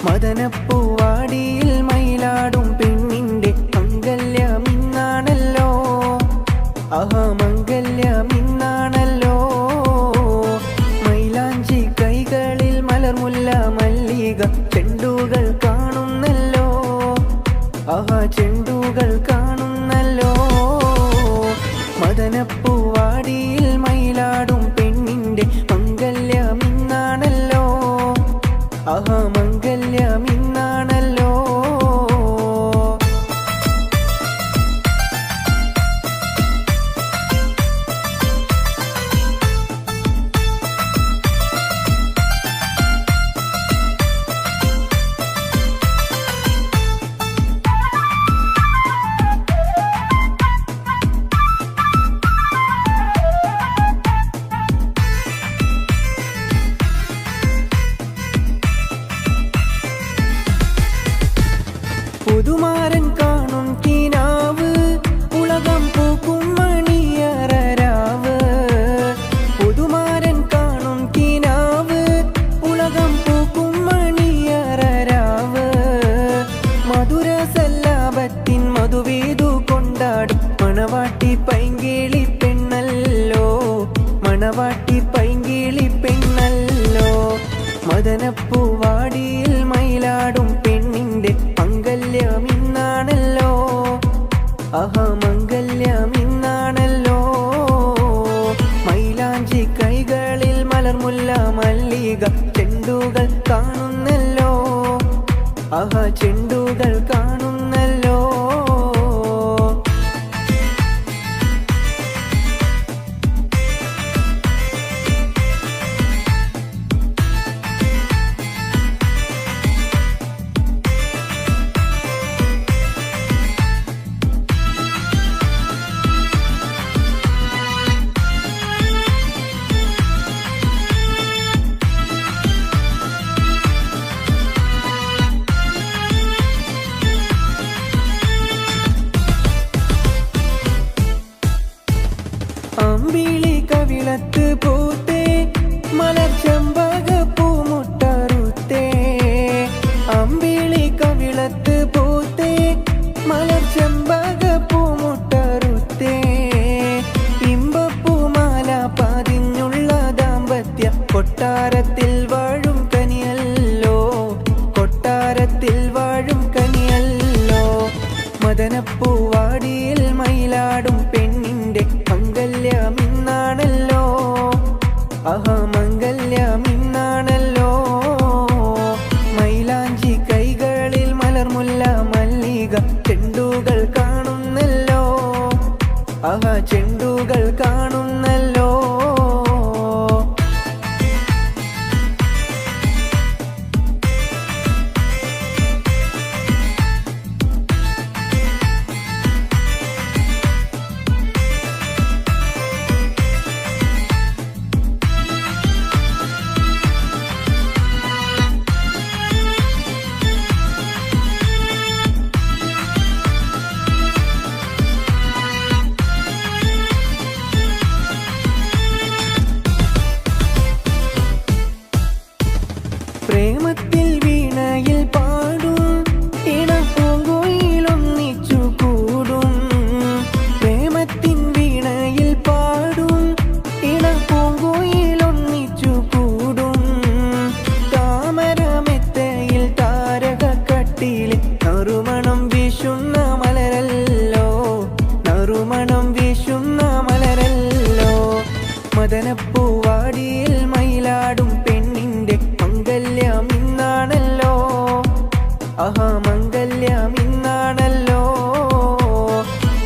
മദനപ്പൂവാടിയിൽ മയിലാടും പെണ്ണിന്റെ മംഗല്യമിന്നാണല്ലോ. ആഹാ മംഗല്യമിന്നാണല്ലോ. മൈലാഞ്ചി കൈകളിൽ മലർമുല്ല മല്ലിക ചെണ്ടുകൾ കാണുന്നല്ലോ. ആഹാ ചെണ്ടുകൾ കാണുന്നല്ലോ. മദനപ്പൂവാടിയിൽ മയിലാടും പെണ്ണിന്റെ മംഗല്യമിന്നാണല്ലോ. ആഹാ മംഗല്യമിന്നാണല്ലോ. പുതുമാരൻ കാണും കിനാവ് ഉലകം പൂക്കും മണിയറരാവ്. പുതുമാരൻ കാണും കിനാവ് ഉലകം പൂക്കും മണിയറരാവ്. മധുര സല്ലാപത്തിൻ മധുവേദു കൊണ്ടാടും മണവാട്ടി പൈങ്കിളി പെണ്ണല്ലോ. മണവാട്ടി പൈങ്കിളി പെണ്ണല്ലോ. മദനപ്പൂവാടിയിൽ മയിലാടും പെണ്ണിന്റെ മംഗല്യമിന്നാണല്ലോ. ആഹാ മംഗല്യമിന്നാണല്ലോ. മൈലാഞ്ചി കൈകളിൽ മലർമുല്ല മല്ലിക ചെണ്ടുകൾ കാണുന്നല്ലോ. ആഹാ ചെണ്ടുകൾ കാണുന്നല്ലോ. അമ്പിളി കവിളത്ത് പൂത്തേ മലർച്ചെമ്പക പൂമുട്ടറുത്തേ. അമ്പിളി കവിളത്ത് പൂത്തേ മലർച്ചെമ്പക പൂമുട്ടറുത്തേ. ഇമ്പപ്പൂമാല പതിഞ്ഞുള്ള ദാമ്പത്യ കൊട്ടാരത്തിൽ വാഴും കനിയല്ലോ. കൊട്ടാരത്തിൽ വാഴും കനിയല്ലോ. മദനപ്പൂവാടിയിൽ മയിലാടും പെണ്ണിന്റെ മംഗല്യമിന്നാണല്ലോ. ആഹാ മംഗല്യമിന്നാണല്ലോ. മൈലാഞ്ചി കൈകളിൽ മലർമുല്ല മല്ലിക ചെണ്ടുകൾ കാണുന്നല്ലോ. ആഹാ ചെണ്ടുകൾ കാണുന്നല്ലോ. പ്രേമത്തിൽ വീണയിൽ പാടും ഇണപ്പൂങ്കുയിലൊന്നിച്ചു കൂടും. പ്രേമത്തിൻ വീണയിൽ പാടും ഇണപ്പൂങ്കുയിലൊന്നിച്ചു കൂടും. താമരമെത്തയിൽ താരകക്കട്ടിയിൽ നറുമണം വീശുന്ന മലരല്ലോ. നറുമണം വീശുന്ന മലരല്ലോ. മദനപ്പൂവാടിയിൽ മയിലാടും പെണ്ണിന്റെ മംഗല്യമിന്നാണല്ലോ. ആഹാ മംഗല്യമിന്നാണല്ലോ.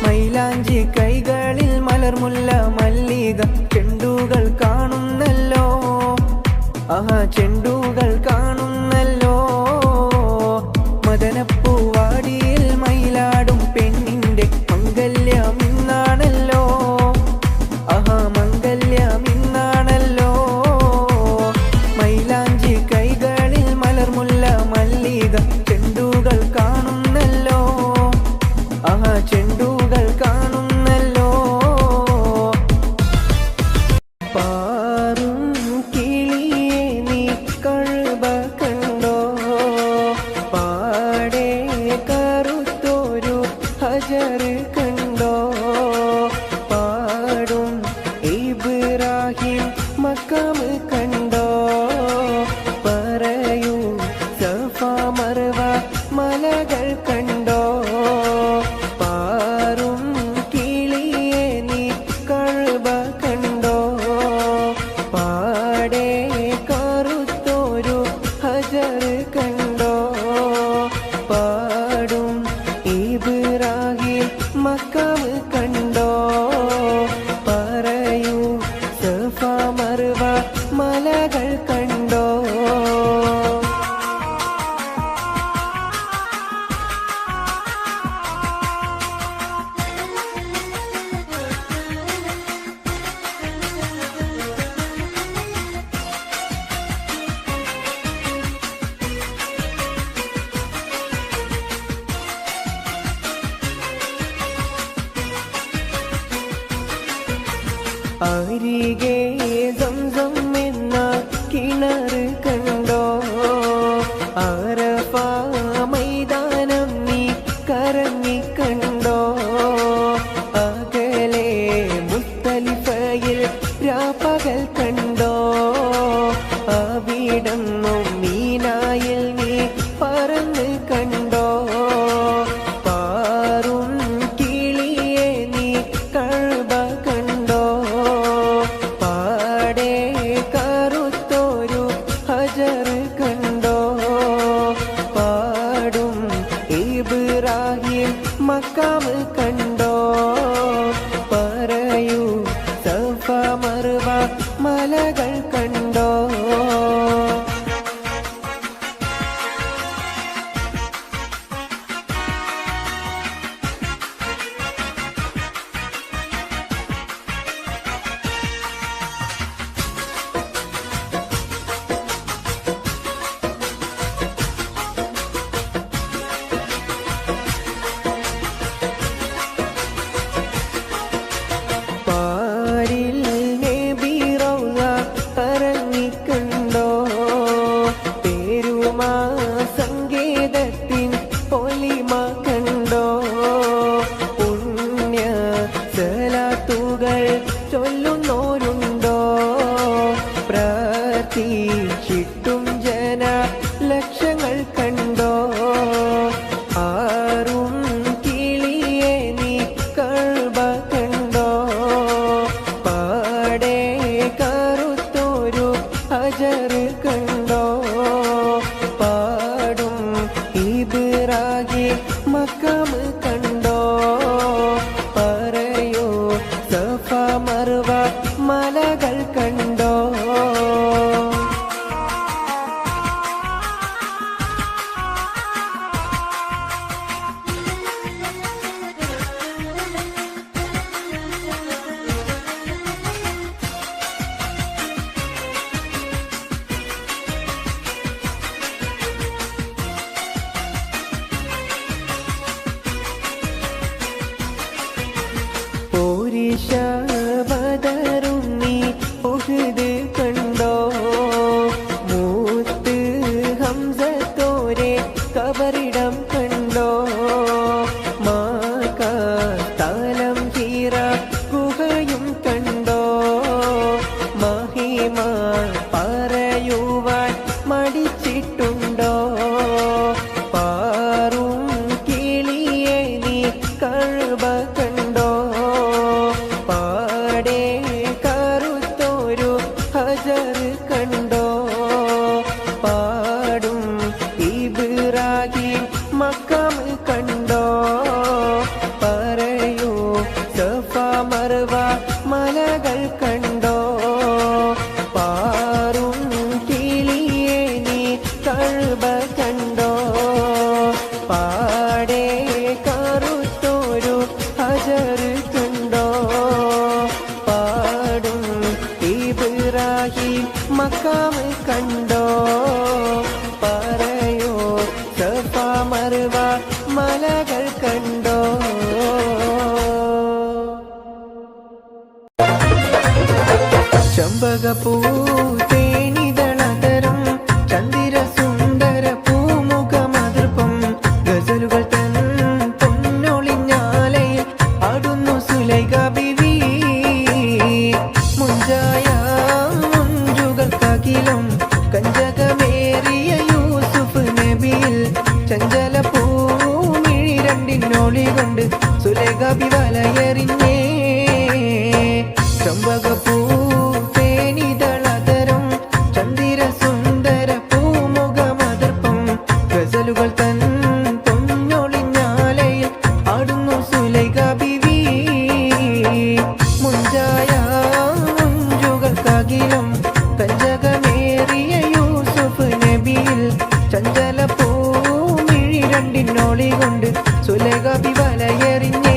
മൈലാഞ്ചി കൈകളിൽ മലർമുല്ല മല്ലിക ചെണ്ടുകൾ കാണുന്നല്ലോ. ആഹാ ചെണ്ടുകൾ കാണുന്നല്ലോ. മദനപ്പൂവാടിയിൽ മയിലാടും പെണ്ണിന്റെ മംഗല്യമിന്നാണല്ലോ. ആഹാ മംഗല്യമിന്നാണല്ലോ. മൈലാഞ്ചി കൈകളിൽ മലർമുല്ല മല്ലിക ചെണ്ടുകൾ ഹജർ കണ്ടോ പാടും ഇബ്രാഹിം മക്കാം കണ്ടോ പറയൂ സഫ മർവ മലകൾ കണ്ടോ അരികെ സംസം എന്ന കിണർ കണ്ടോ അറഫ മൈതാനം നീ കറങ്ങി കണ്ടോ അകലെ മുസ്തലിഫയിൽ രാപ്പകൽ കണ്ടോ അവിടന്നും മീനായിൽ നീ പറന്ന് കണ്ടോ പാറും കിളിയെ നീ കഅബ കണ്ടോ പാടെ കറുത്തൊരു ഹജർ കണ്ടോ പാടും ഇബ്രാഹിം മക്കാം കണ്ടോ പറയൂ സഫ മർവ മലകൾ കണ്ടോ പാരിൽ നബി റൗള ഇറങ്ങിക്കണ്ടോ പേരുമാ സങ്കേതത്തിൻ പൊലിമ കണ്ടോ പുണ്യ സലാത്തുകൾ ചൊല്ലുന്നോരുണ്ടോ പ്രാർത്ഥിച്ചിട്ടും ജന ലക്ഷങ്ങൾ കണ്ടോ ആറും കിളിയെ നീ കഅബ കണ്ടോ പാടെ കറുത്തൊരു ഹജർ കണ്ടോ പാടും ഇബ്രാഹിം മക്കാം കണ്ടോ പറയൂ സഫ മർവ മലകൾ കണ്ടോ പോരിഷ ബദറും നീ ഉഹ്ദ് കണ്ടോ മൂത്ത് ഹംസത്തോരെ കബറിടം കണ്ടോ മാകാലം ഹീറ ഗുഹയും കണ്ടോ മഹിമ പറയുവാൻ മടിച്ചിട്ടുണ്ടോ പാറും കിളിയെ നീ കഅബ കണ്ടോ പാടെ കറുത്തൊരു ഹജർ കണ്ടോ പാടും ഇബ്രാഹിം മക്കാം കണ്ടോ പറയൂ സഫ മർവ മലകൾ കണ്ടോ പാറും കിളിയെ നീ കഅബ കണ്ടോ പാടെ കറുത്തൊരു ഹജർ കണ്ടോ പാടും ഇബ്രാഹിം മക്കാം കണ്ടോ പറയൂ സഫ മർവ മലകൾ കണ്ടോ ചെമ്പകപ്പൂ തേനിതളതരം ചന്ദിര സുന്ദര പൂമുഖമതിർപ്പം ഗസലുകൾ തൻ പൊന്നൊളിഞ്ഞാലയിൽ ആടുന്നു സുലൈഖ ബിവി മുഞ്ചായ മുഞ്ചുകൾക്കകിലും കഞ്ചകമേറിയ യൂസുഫ് നബിയിൽ ചഞ്ചല പൂമിഴി രണ്ടിനൊളി കൊണ്ട് സുലൈഖ ബി വലയെറിഞ്ഞേ ചെമ്പകപ്പൂ തേനിതളതരം ചന്ദിര സുന്ദര പൂമുഖമ ചഞ്ചല പൂമിഴി രണ്ടിനോളി കൊണ്ട് സുലേഖ ബി വലയെറിഞ്ഞേ.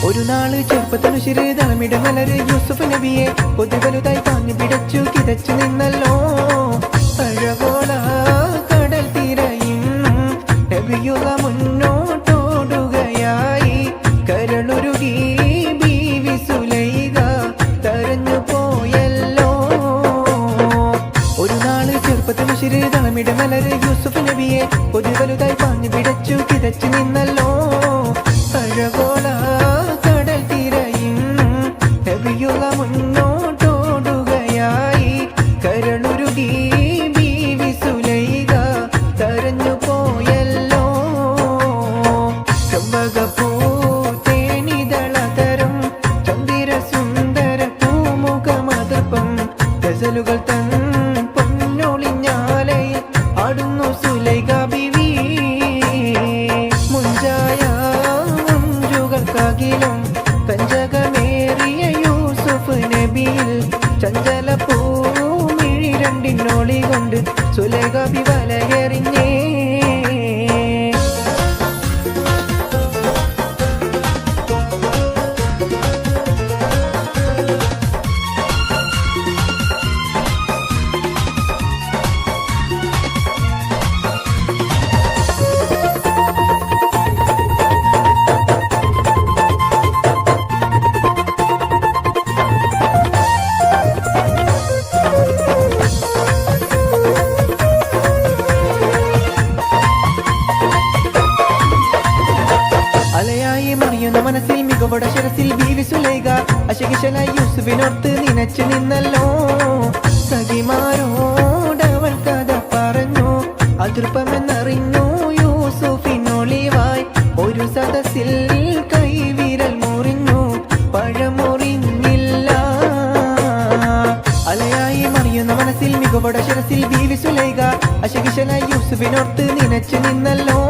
ഒരു നാള് ചെറുപ്പത്തിനുശിര് തളമിടമലര് യൂസുഫ് നബിയെ പൊതുവലുതായി താങ്ങി പിടച്ചു കിതച്ചു നിന്നല്ലോ. അഴകോള കടൽ തീരയും നബിയുക മുന്നോട്ടോടുകയായി. കരളുരുകി ബീവി സുലൈഖ തരഞ്ഞു പോയല്ലോ. ഒരു നാള് ചെറുപ്പത്തിനുശിര് തളമിടമലര് യൂസുഫ് നബിയെ പൊതുവലുതായി താങ്ങി പിടച്ചു കിതച്ചു നിന്നല്ലോ. അഴകോള കടൽ തീരയും നബിയുക മുന്നോട്ടോടുകയായി. കരളുരുകി ബീവി സുലൈഖ തരഞ്ഞു പോയല്ലോ. ചെമ്പകപ്പൂ തേനിതളതരം ചന്ദിര സുന്ദര പൂമുഖമതർപ്പം ഗസലുകൾ തൻ പൊന്നൊളിഞ്ഞാലയിൽ ആടുന്നു സുലൈഖ ബീവി. മുഞ്ചായ ും കഞ്ചകമേറിയ യൂസുഫ് നബിയിൽ ചഞ്ചല പൂമിഴി രണ്ടിനോളി കൊണ്ട് സുലേഖ ബി വലയെറിഞ്ഞേ. അലയായി മറിയുന്ന മനസ്സിൽ മികവോടെ ശിരസിൽ ബീവി സുലൈഖ അശകിശലായി യൂസുഫിനോർത്ത് നിനച്ചു നിന്നല്ലോ. സഖിമാരോടവൾ കഥ പറഞ്ഞു അതൃപ്പമെന്നറിഞ്ഞു യൂസുഫിനൊളിവായി. ഒരു സദസ്സിൽ കൈവിരൽ മുറിഞ്ഞു പഴമുറിഞ്ഞില്ല. അലയായി മറിയുന്ന മനസ്സിൽ മികവോടെ ശിരസിൽ ബീവി സുലൈഖ അശകിശലായി യൂസുഫിനോർത്ത് നിനച്ചു നിന്നല്ലോ.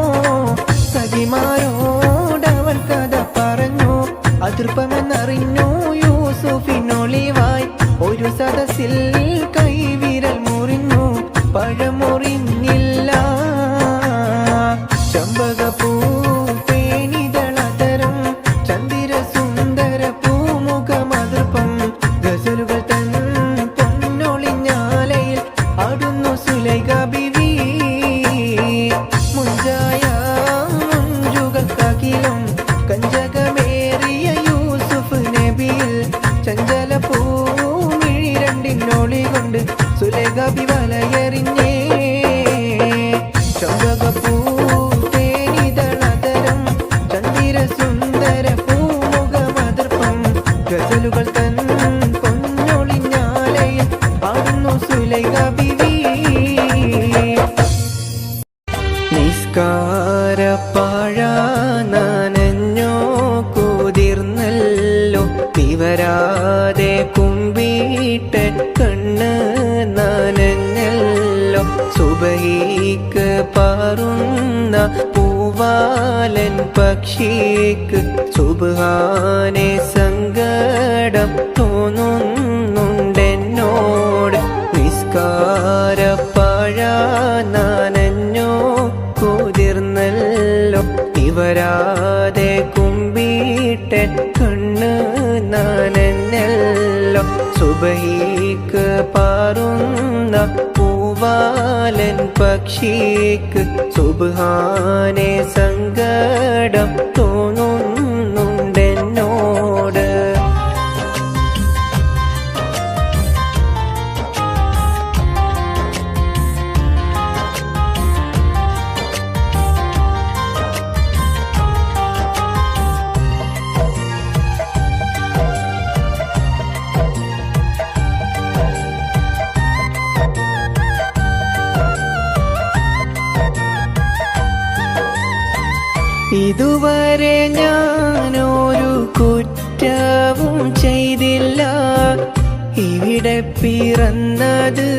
സഖിമാരോടവൾ കഥ പറഞ്ഞു അതൃപ്പമെന്നറിഞ്ഞു യൂസുഫിനൊളിവായി. ഒരു സദസ്സിൽ കൈവിരൽ മുറിഞ്ഞു പഴമുറിഞ്ഞില്ല. ചെമ്പകപ്പൂ തേനിതളതരം ചന്ദിര സുന്ദര പൂമുഖമതർപ്പം ഗസലുകൾ തൻ പൊന്നൊളിഞ്ഞാലയിൽ ആടുന്നു സുലൈഖ ബീവി. മുഞ്ചായ മുഞ്ചുകൾക്കകിലും കഞ്ചകമേറിയ യൂസുഫ് നബിയിൽ ചഞ്ചല പൂമിഴി രണ്ടിനോളി കൊണ്ട് സുലൈഖ ബി വലയെറിഞ്ഞേ. ചെമ്പകപ്പൂ തേനിതളതരം ചന്ദിര സുന്ദര പൂമുഖമതർപ്പം ഗസലുകൾ തൻ പൊന്നൊളിഞ്ഞാലയിൽ ആടുന്നു സുലൈഖ ബീവി. നിസ്കാരപ്പാഴ നനഞ്ഞോ കുതിർന്നല്ലോ. തിവരാതെ കുമ്പിട്ട കണ്ണ് നനഞ്ഞല്ലോ. സുബഹിക്ക് പാറുന്ന പൂവാലൻ പക്ഷിക്ക് സുബ്ഹാനെ സങ്കടം തോന്നുന്നുണ്ടെന്നോട്. നിസ്കാരപ്പാഴ നനഞ്ഞോ കുതിർന്നല്ലോ. ഇവരാതെ കുമ്പിട്ട കണ്ണ് നനഞ്ഞല്ലോ. സുബഹിക്ക് പാറുന്ന പൂവാലൻ പക്ഷിക്ക് സുബ്ഹാനെ സങ്കടം തോന്നുന്നുണ്ടെന്നോട്. ഇതുവരെ ഞാനൊരു കുറ്റവും ചെയ്തില്ല, ഇവിടെ പിറന്നത്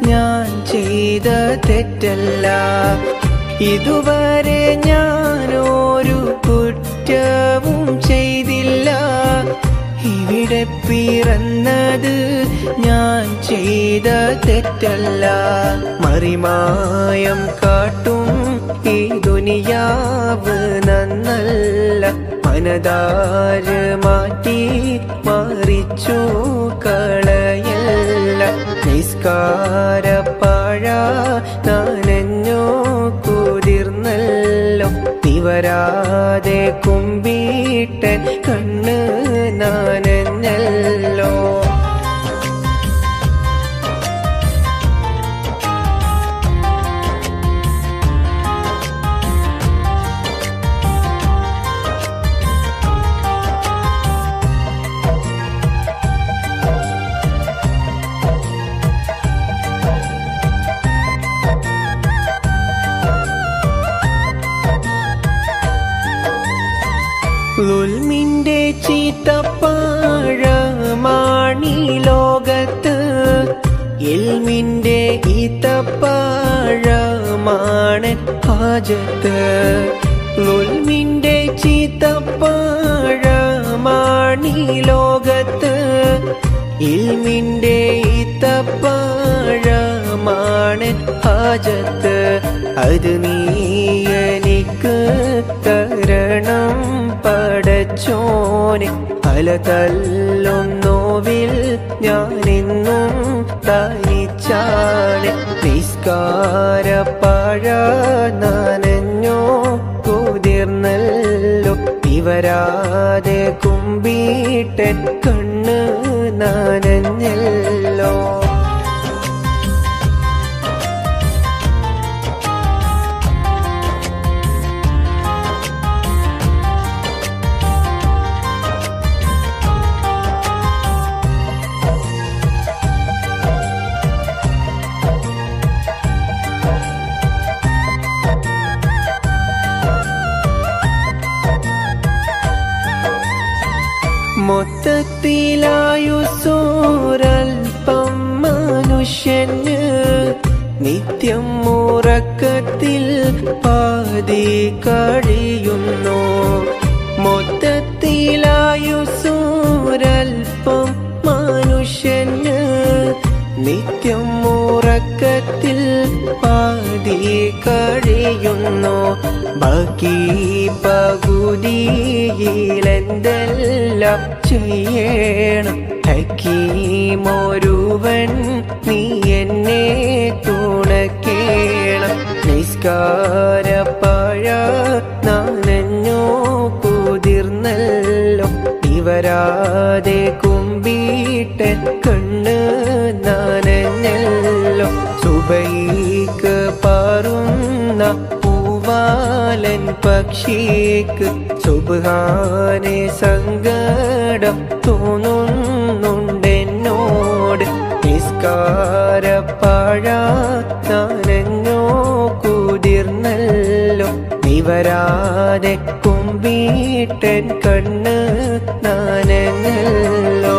ഞാൻ ചെയ്ത തെറ്റല്ല. ഇതുവരെ ഞാനൊരു കുറ്റവും ചെയ്തില്ല, ഇവിടെ പിറന്നത് ഞാൻ ചെയ്ത തെറ്റല്ല. മറിമായം കാട്ടും ഈ ദുനിയാവ് നന്നല്ല, മനതാര് മാറ്റി മറിച്ചു കളയല്ല. നിസ്കാരപ്പാഴ നനഞ്ഞോ കുതിർന്നല്ലോ, നിവരാതെ കുമ്പിട്ടൻ കണ്ണ് നനഞ്ഞല്ലോ. ളുൽമിന്റെ ചീത്തപ്പാഴമാണീ ലോകത്ത്, ഇൽമിന്റെ ഈത്തപ്പാഴമാണ് ഹാജത്ത്. ളുൽമിന്റെ ചീത്തപ്പാഴമാണീ ലോകത്ത്, ഇൽമിന്റെ ഈത്തപ്പാഴമാണ് ഹാജത്ത്. അത് നീ എനിക്ക് തരണം പടച്ചോനെ, പല തല്ലും നോവിൽ ഞാനിന്നും തനിച്ചാണ്. നിസ്കാരപ്പാഴ നനഞ്ഞോ കുതിർന്നല്ലോ, ഇവരാതെ കുമ്പിട്ടൻ കണ്ണ് നനഞ്ഞല്ലോ. മൊത്തത്തിലായുസോരൽപ്പം മനുഷ്യന്, നിത്യം ഉറക്കത്തിൽ പാതി കഴിയുന്നു. മൊത്തത്തിലായുസോരൽപ്പം മനുഷ്യന്, നിത്യം ഉറക്കത്തിൽ പാതി കഴിയുന്നു. ബാക്കി പകുതിയിലെന്തെല്ലാം ചെയ്യണം, ഹക്കീമൊരുവൻ നീ എന്നെ തുണക്കേണം. നിസ്കാരപ്പാഴ നനഞ്ഞോ കുതിർന്നല്ലോ, ഇവരാതെ കുമ്പിട്ടൻ കണ്ണ് നനഞ്ഞല്ലോ. സുബൈക്ക് പാറുന്ന പൂവാലൻ പക്ഷിക്ക് സുബ്ഹാനെ സങ്കടം തോന്നുന്നുണ്ടെന്നോട്. നിസ്കാരപ്പാഴ നനഞ്ഞോ കുതിർന്നല്ലോ, നിവരാതെ കുമ്പിട്ടൻ കണ്ണ് നനഞ്ഞല്ലോ.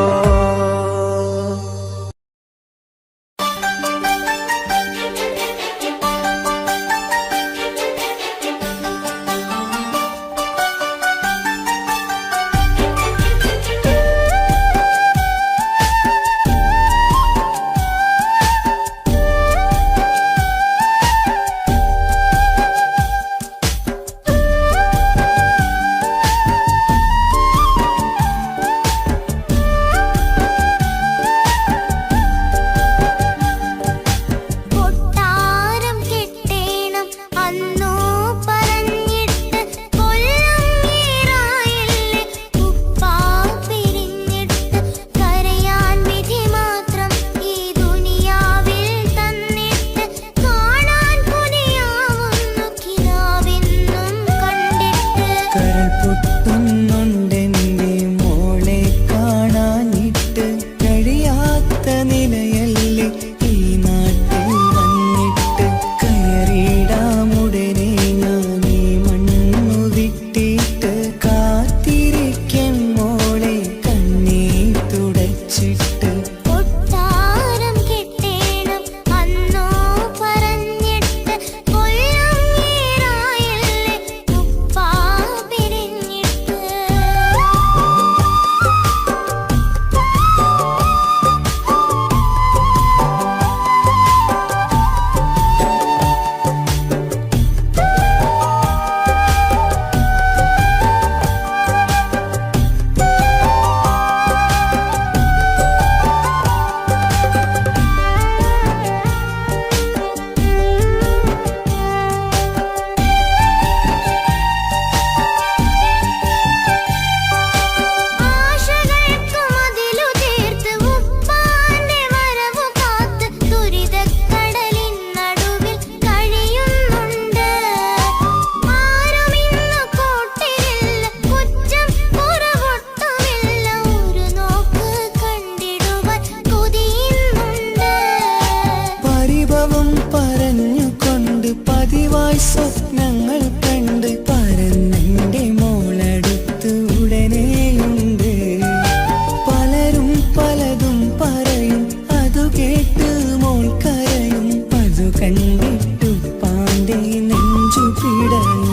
പരിഭവം പറഞ്ഞുകൊണ്ട് പതിവായി സ്വപ്നങ്ങൾ കണ്ട് പരന്നെന്റെ മോളടുത്ത് ഉടനെയുണ്ട്. പലരും പലതും പറയും, അതു കേട്ട് മോൾ കരയും. അതു കണ്ടിട്ടു പാണ്ഡെ നെഞ്ചു പിടയും.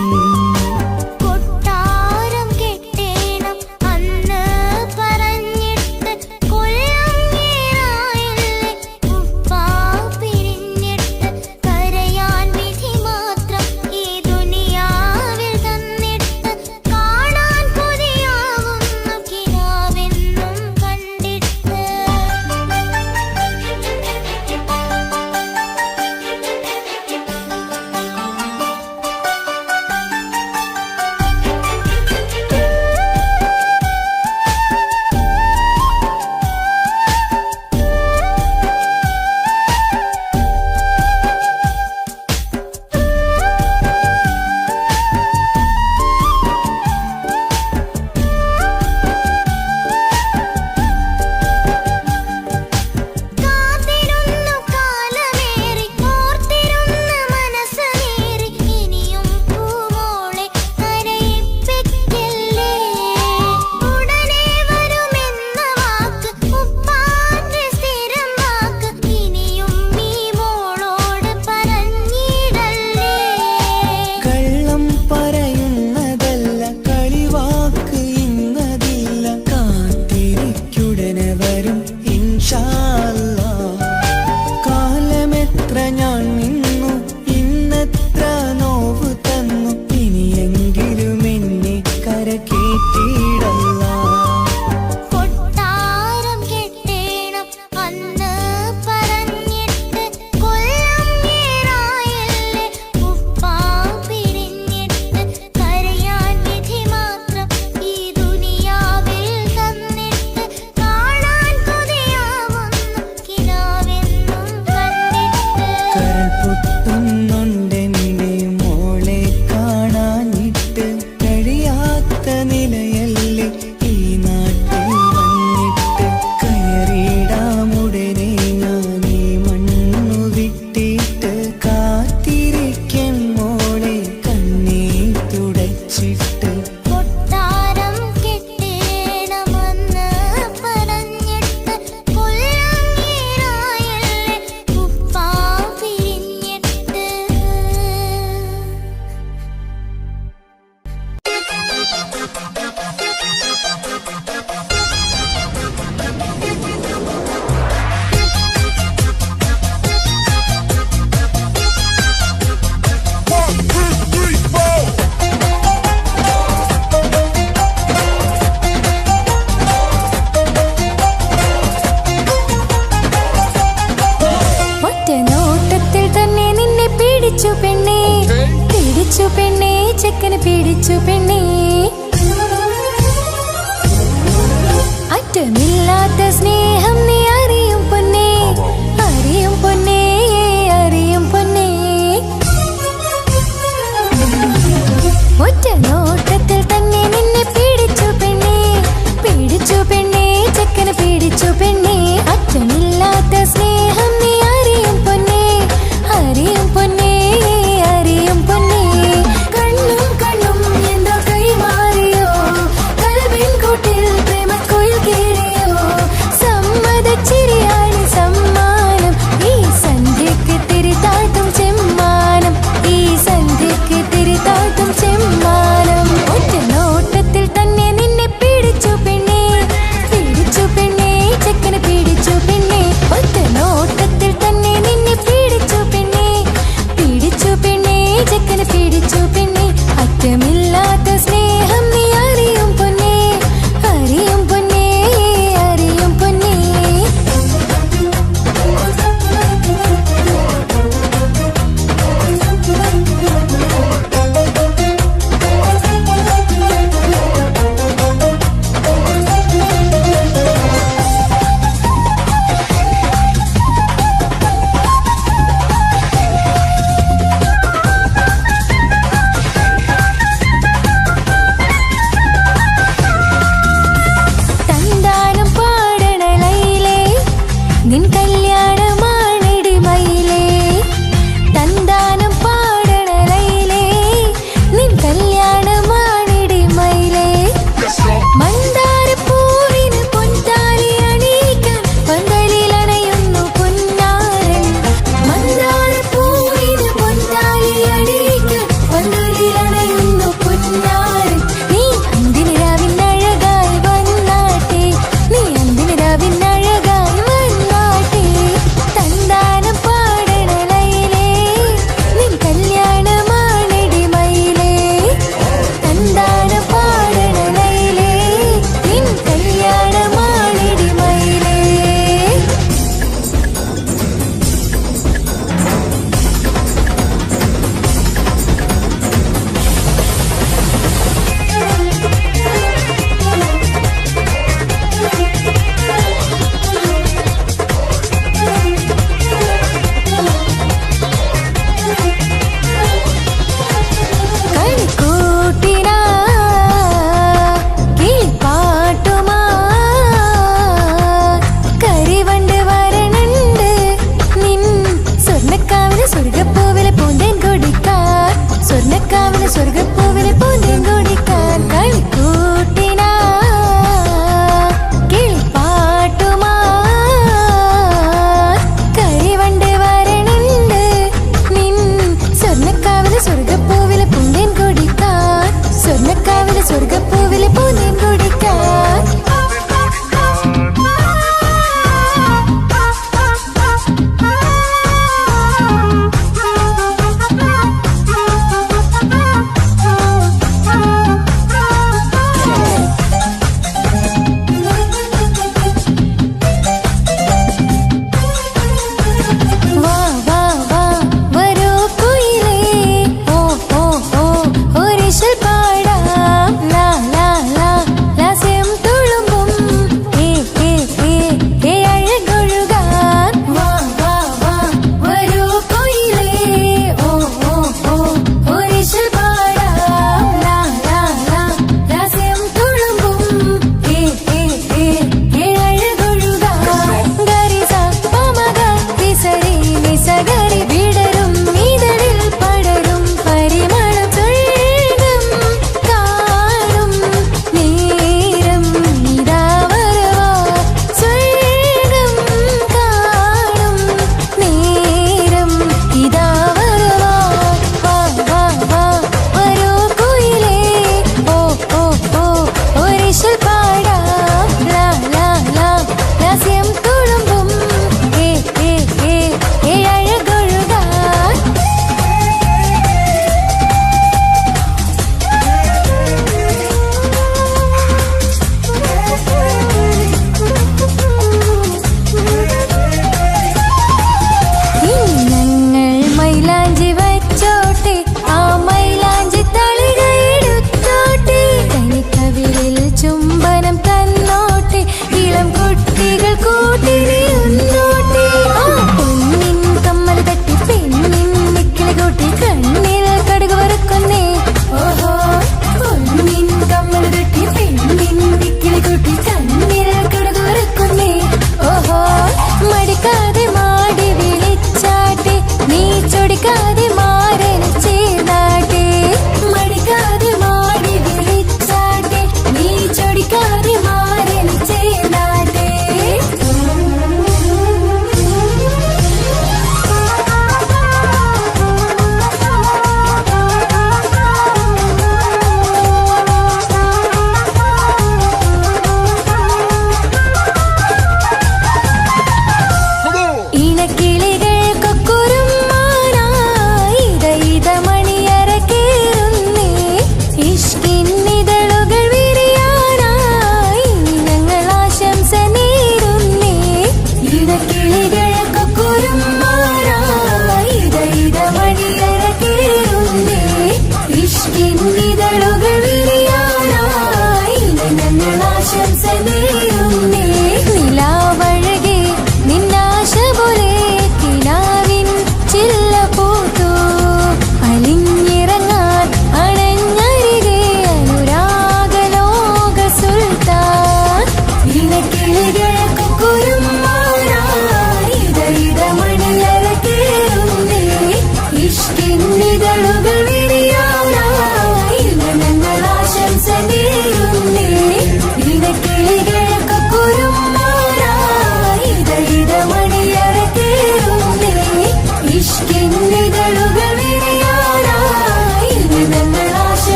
ചെക്കന് പിടിച്ചു പെണ്ണേ അറ്റമില്ലാത്ത സ്നേഹം നീ അറിയും പൊന്നേ അറിയും പൊന്നേ അറിയും പൊന്നേ ഒറ്റ നോട്ടത്തിൽ തന്നെ നിന്നെ പിടിച്ചു പെണ്ണേ ചെക്കന് പിടിച്ചു പെണ്ണേ അറ്റമില്ലാത്ത സ്നേഹം നീ അറിയും പൊന്നേ അറിയും പൊന്നേ അറിയും പൊന്നേ കണ്ണും എന്തോ കൈമാറിയോ കൽവിൻ കൂട്ടിൽ പ്രേമക്കുയിൽ കേറിയോ സമ്മതം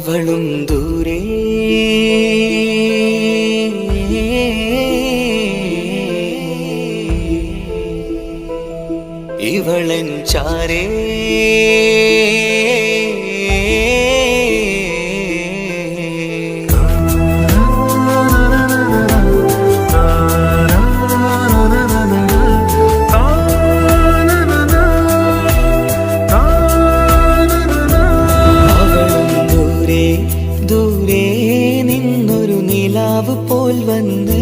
അവളും ദൂരെ ഇവളൻ ചാരേ പോൽ വന്ന്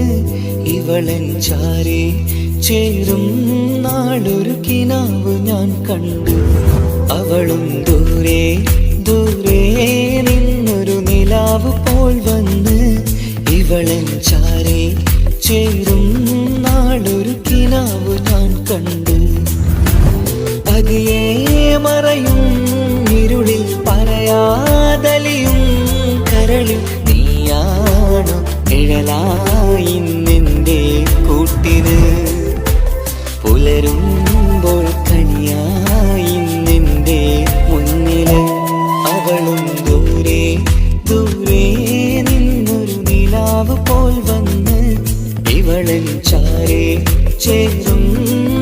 ഇവളൻ ചാരേ ചേരും നാളൊരു കിനാവ് ഞാൻ കണ്ടു. അവളും ദൂരെ ദൂരെ നിന്നൊരു നിലാവ് പോൽ വന്ന് ഇവളൻ ചാരേ ചേരും നാളൊരു കിനാവ് ഞാൻ കണ്ടു. പതിയെ മറയും ഇരുളിൽ പറയാതലിയും കരളിൽ നീയാണോ നിഴലായി നിന്റെ കൂട്ടിന്, പുലരുമ്പോൾ കണിയായി നിന്റെ മുന്നില്. അവളും ദൂരെ ദൂരെ നിന്നൊരു നിലാവ് പോൽ വന്ന് ഇവളൻ ചാരേ ചേരും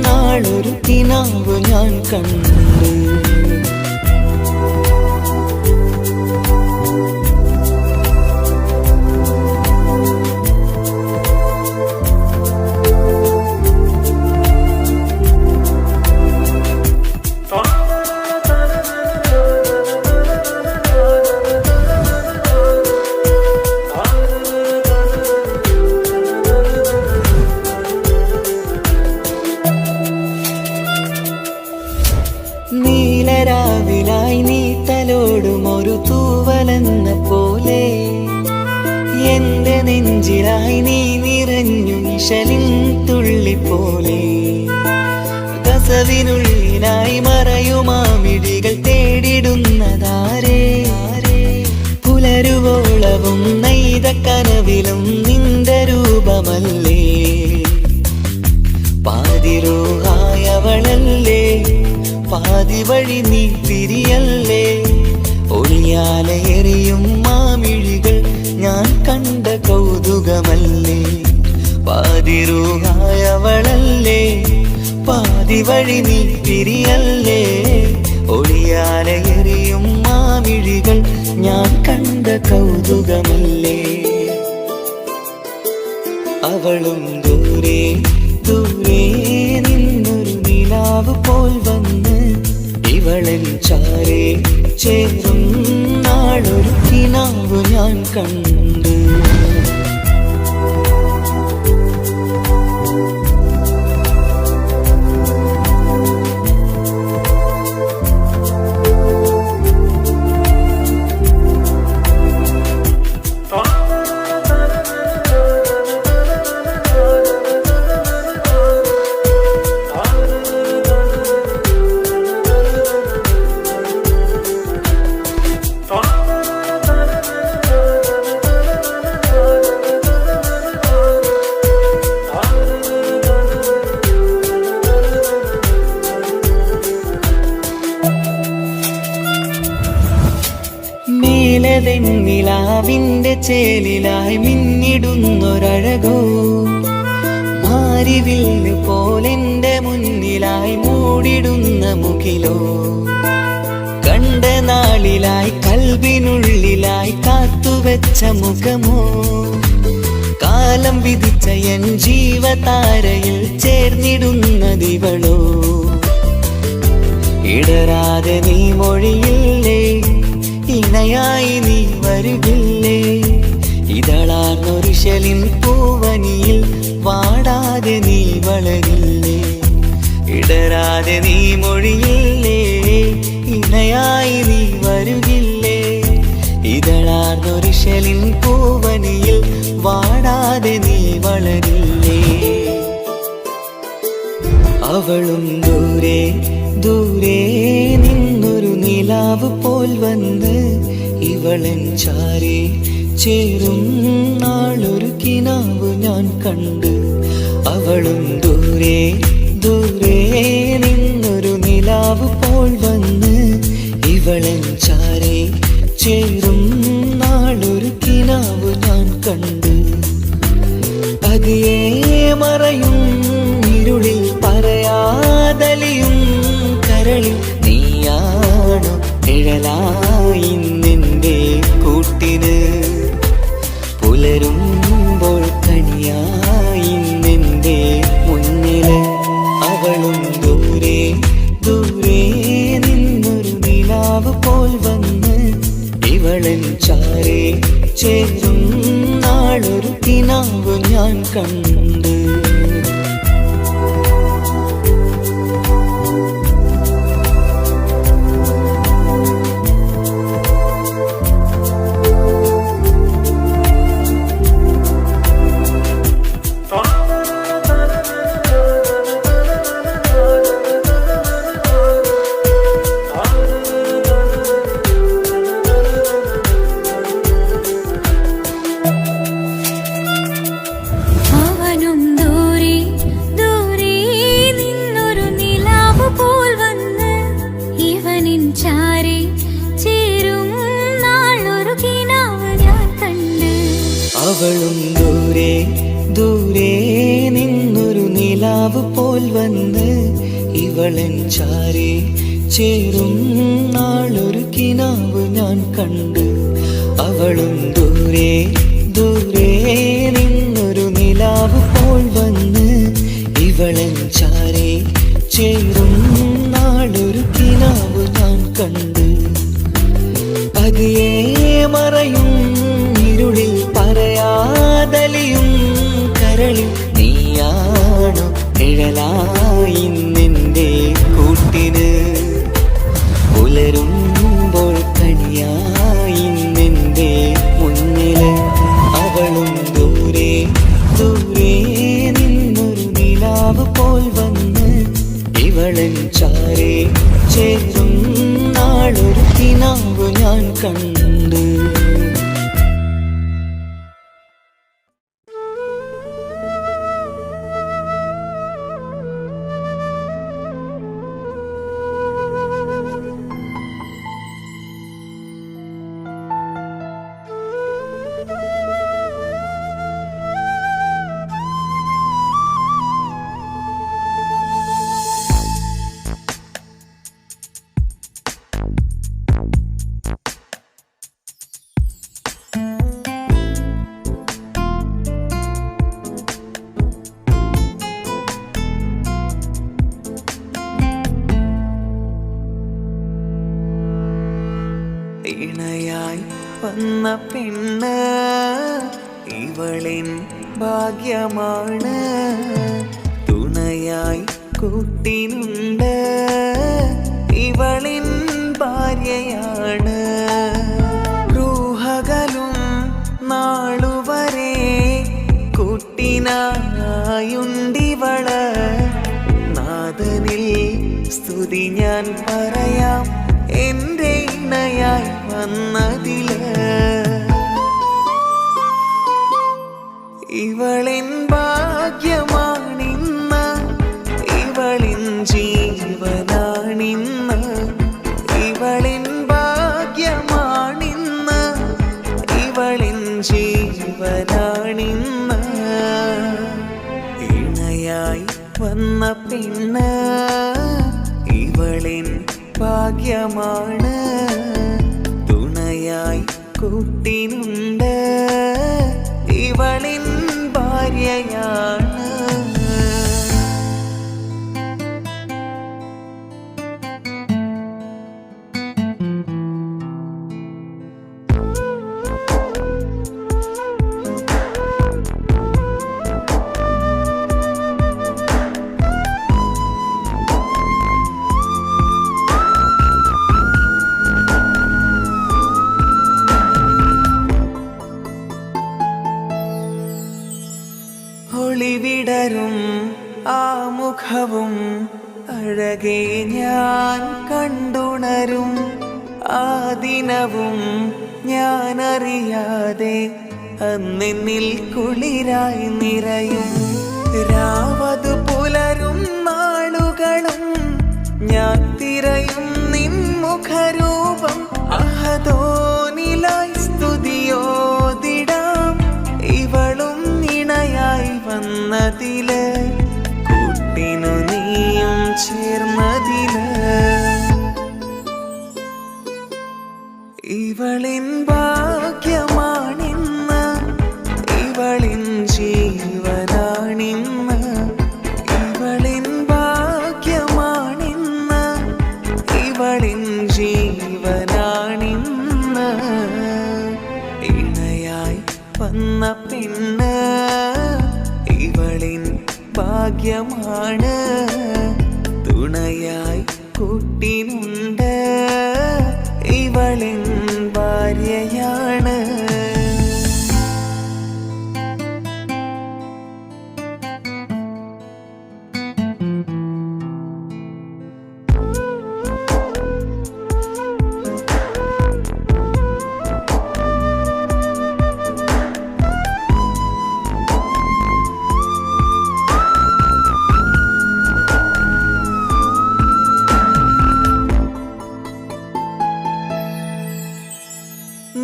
നാളൊരു കിനാവ് ഞാൻ കണ്ടു. നീലരാവിലായി നീ തലോടും ഒരു തൂവലെന്ന പോലെ എന്റെ നെഞ്ചിലായി നീ നിറഞ്ഞു നിശലിൻ തുള്ളി പോലെ. കസവിനുള്ളിലായി മറയുമാമിഴികൾ തേടിടുന്നതാരേ, പുലരുവോളവും നെയ്ത കനവിലും നിന്റെ രൂപമല്ലേ. പാതിരോഹായവളല്ലേ, പാതി വഴി നീ തിരിയല്ലേ. ഒളിയാലെ എറിയും മാമിഴികൾ ഞാൻ കണ്ട കൗതുകമല്ലേ. പാതിരൂഹായവളല്ലേ, പാതി വഴി നീ തിരിയല്ലേ. ഒളിയാലെ എറിയും മാമിഴികൾ ഞാൻ കണ്ട കൗതുകമല്ലേ. അവളും ദൂരെ ദൂരെ നിന്നൊരു നിലാവ് പോൽ വന്ന് ഇവളൻ ചാരേ ചേരും നാളൊരു കിനാവ് ഞാൻ കണ്ടു. നിലാവിന്റെ ചേലിലായി മിന്നിടുന്നൊരഴകോ, മാരിവില്ല് പോലെന്റെ മുന്നിലായി മൂടിടുന്ന മുകിലോ. കണ്ട നാളിലായി കൽബിനുള്ളിലായി കാത്തുവെച്ച മുഖമോ, കാലം വിധിച്ച എൻ ജീവതാരയിൽ ചേർന്നിടുന്നതിവളോ. ഇടരാതെ നീ മൊഴിയില്ലേ, ഇണയായി നീ വരുകില്ലേ. ഇതളാർന്നൊരിശലിൻ പൂവനിയിൽ വാടാതെ നീ വളരില്ലേ. ഇടരാതെ നീ മൊഴിയില്ലേ, ഇണയായി നീ വരുകില്ലേ. ഇതളാർന്നൊരിശലിൻ പൂവനിയിൽ വാടാതെ നീ വളരില്ലേ. അവളും ദൂരെ ദൂരെ നിന്നൊരു നിലാവ് പോൽ വന്ന് ഇവളൻ ചാരേ ചേരും നാളൊരു കിനാവ് ഞാൻ കണ്ടു. അവളും ദൂരെ ദൂരെ നിന്നൊരു നിലാവ് പോൽ വന്ന് ഇവളൻ ചാരേ ചേരും കിനാവ് ഞാൻ കണ്ട്. പതിയെ മറയും ഇരുളിൽ പറയാതലിയും കരളിൽ നീയാണു നിഴലായി നിന്റെ കൂട്ടിന്. പുലരുമ്പോൾ കണിയായി നിന്റെ മുന്നില്. അവളും ദൂരെ ദൂരെ നിന്നൊരു നിലാവ് പോൽ വന്ന് ഇവളൻ ചാരേ ചേരും നാളൊരു കിനാവ് ഞാൻ കണ്ട്. അവളും ദൂരെ ദൂരെ നിന്നൊരു നിലാവ് പോൽ വന്ന് ഇവളൻ ചാരേ ചേരും നാളൊരു കിനാവ് ഞാൻ കണ്ട്. അവളും ദൂരെ ദൂരെ നിന്നൊരു നിലാവ് പോൽ വന്ന് ഇവളൻ ചാരേ ചേരും നാളൊരു കിനാവ് ഞാൻ കണ്ട്. പതിയെ മറയും ഇരുളിൽ പറയാതലിയും കരളിൽ നീയാണു നിഴലായി നിന്റെ കൂട്ടിന്. പുലരുമ്പോൾ കണിയായി നിന്റെ മുന്നില്. അവളും ദൂരെ ദൂരെ നിന്നൊരു നിലാവ് പോൽ വന്ന് ഇവളൻ ചാരേ ചേരും നാളൊരു കിനാവ് ഞാൻ കണ്ട്. ഇണയായി വന്ന പെണ്ണ് ഇവളിൻ ഭാഗ്യമാണ്. തുണയായി കൂട്ടിനുണ്ട് ഇവളിൻ ഭാര്യയാണ്. റൂഹകലും നാളുവരെ കൂട്ടിനായുണ്ടിവള്. നാഥനിൽ സ്തുതി ഞാൻ പറയാം എന്റെ ഇണയായി വന്നതില്. ഇവളിൻ ഭാഗ്യമാണിന്ന് ഇവളിൻ ജീവനാണിന്ന്. ഇവളിൻ ഭാഗ്യമാണിന്ന് ഇവളിൻ ജീവനാണിന്ന്. ഇണയായി വന്ന പെണ്ണ് ഇവളിൻ ഭാഗ്യമാണ്. തുണയായി കൂട്ടിനുണ്ട് ഇവളിൻ ഭാര്യയാണ്. ഒളിവിടരും ആ മുഖവും അഴകെ ഞാൻ കണ്ടുണരും. ആ ദിനവും ഞാനറിയാതെ അന്നെന്നിൽ കുളിരായി നിറയും. രാവതു പുലരും നാളുകളും ഞാൻ തിരയും നിൻ മുഖരൂപം. അഹദോനിലായി സ്തുതിയോതിടാം വന്നതില് കൂട്ടിനു നീയും ചേർന്നതില് ഇവളിൻ ഭാഗ്യമാണിന്ന് ഇവളിൻ ജീവനാണിന്ന് ഇവളിൻ ഭാഗ്യമാണിന്ന് ഇവളിൻ ജീവനാണിന്ന് ഇണയായി വന്ന പെണ്ണ് ഇവളിൻ ഭാഗ്യമാണ് തുണയായി കൂട്ടിനുണ്ട് ഇവളിൻ ഭാര്യയാണ്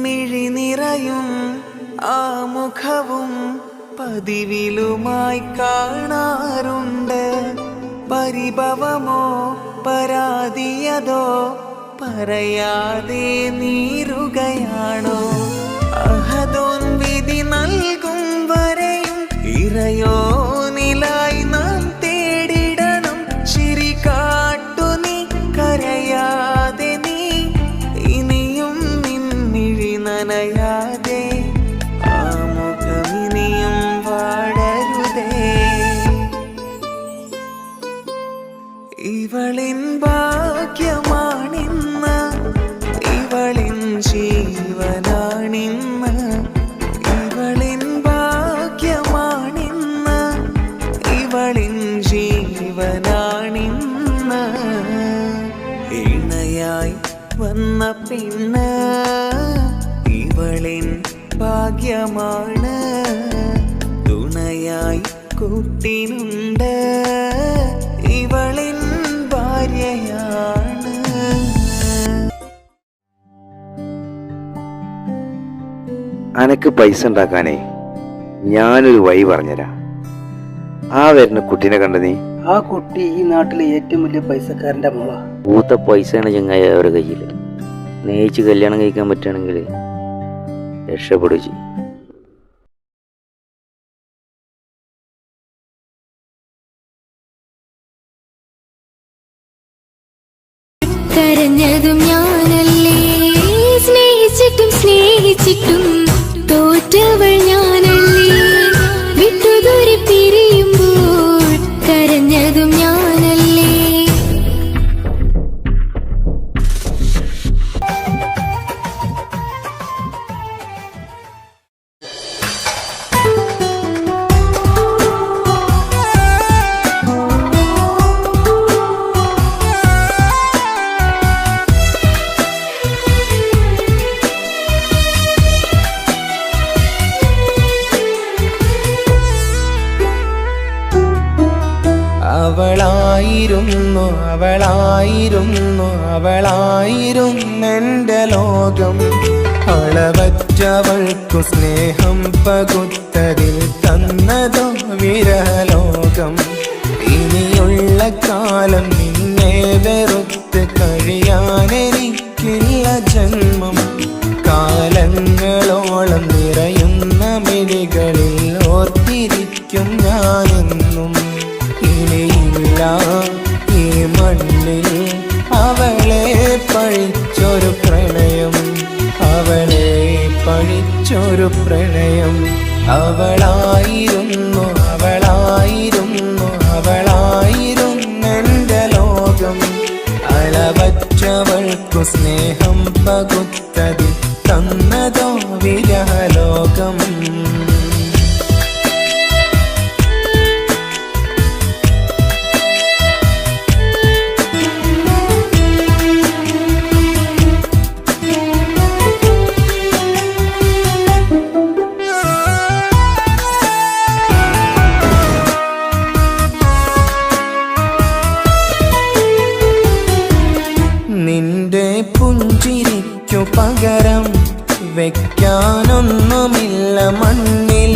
മിഴി നിറയും ആ മുഖവും പതിവിലുമായി കാണാറുണ്ട് പരിഭവമോ പരാതിയതോ പറയാതെ നീറുകയാണോ അഹദോൻ വിധി നൽകും വരെയും ഇറയോനിലായി നാം തേടിടണം ചിരി കാട്ടു നീ കരയാതെ നീ ഇനിയും നിന്നിഴി നനയാതെ ആ മുഖമിനിയും വാടരുതേ ഇവളിൻ ഭാഗ്യമാണിന്ന് ഇവളിൻ ജീവനാണിന്ന് ഇവളിൻ ഭാഗ്യമാണിന്ന് ഇവളിൻ ജീവനാണിന്ന് ഇണയായി വന്ന പെണ്ണ് ഇവളിൻ ഭാഗ്യമാണ് തുണയായി കൂട്ടിനുണ്ട് ഇവളിൻ ഭാര്യയാണ് അനക്ക് പൈസ ഉണ്ടാക്കാനേ ഞാനൊരു വഴി പറഞ്ഞുതരാം. ആ വരുന്ന കുട്ടീനെ കണ്ട നീ? ആ കുട്ടി ഈ നാട്ടിലെ ഏറ്റവും വലിയ പൈസക്കാരന്റെ മോള. പൂത്ത പൈസയാണ് ചങ്ങായ അവരുടെ കയ്യിൽ. സ്നേഹിച്ച് കല്യാണം കഴിക്കാൻ പറ്റുകയാണെങ്കിൽ രക്ഷപ്പെടുകയും ചെയ്യും. കരഞ്ഞതും ഞാനല്ലേ സ്നേഹിച്ചിട്ടും സ്നേഹിച്ചിട്ടും തോറ്റവൾ ഞാനല്ലേ വിട്ടുദൂരെ പിരിയുമ്പോൾ കരഞ്ഞതും ഞാനല്ലേ അവളായിരുന്നു അവളായിരുന്നു അവളായിരുന്നെൻ്റെ ലോകം അളവറ്റവൾക്കു സ്നേഹം പകുത്തതിൽ തന്നതോ വിരലോകം ഇനിയുള്ള കാലം നിന്നെ വെറുത്ത് കഴിയാനെനിക്കില്ല ജന്മം കാലങ്ങളോളം നിറയുന്ന മിഴികളിൽ ഓർത്തിരിക്കും ഞാനെന്നും ഇനിയില്ല ഈ മണ്ണിൽ അവളെ പഴിച്ചൊരു പ്രണയം അവളെ പഴിച്ചൊരു പ്രണയം അവളായിരുന്നു അവളായിരുന്നു അവളായിരുന്നെൻ്റെ ലോകം അളവറ്റവൾക്കു സ്നേഹം പകുത്തതിൽ തന്നതോ വിരഹലോകം നിന്റെ പുഞ്ചിരിക്കു പകരം വെക്കാനൊന്നുമില്ല മണ്ണിൽ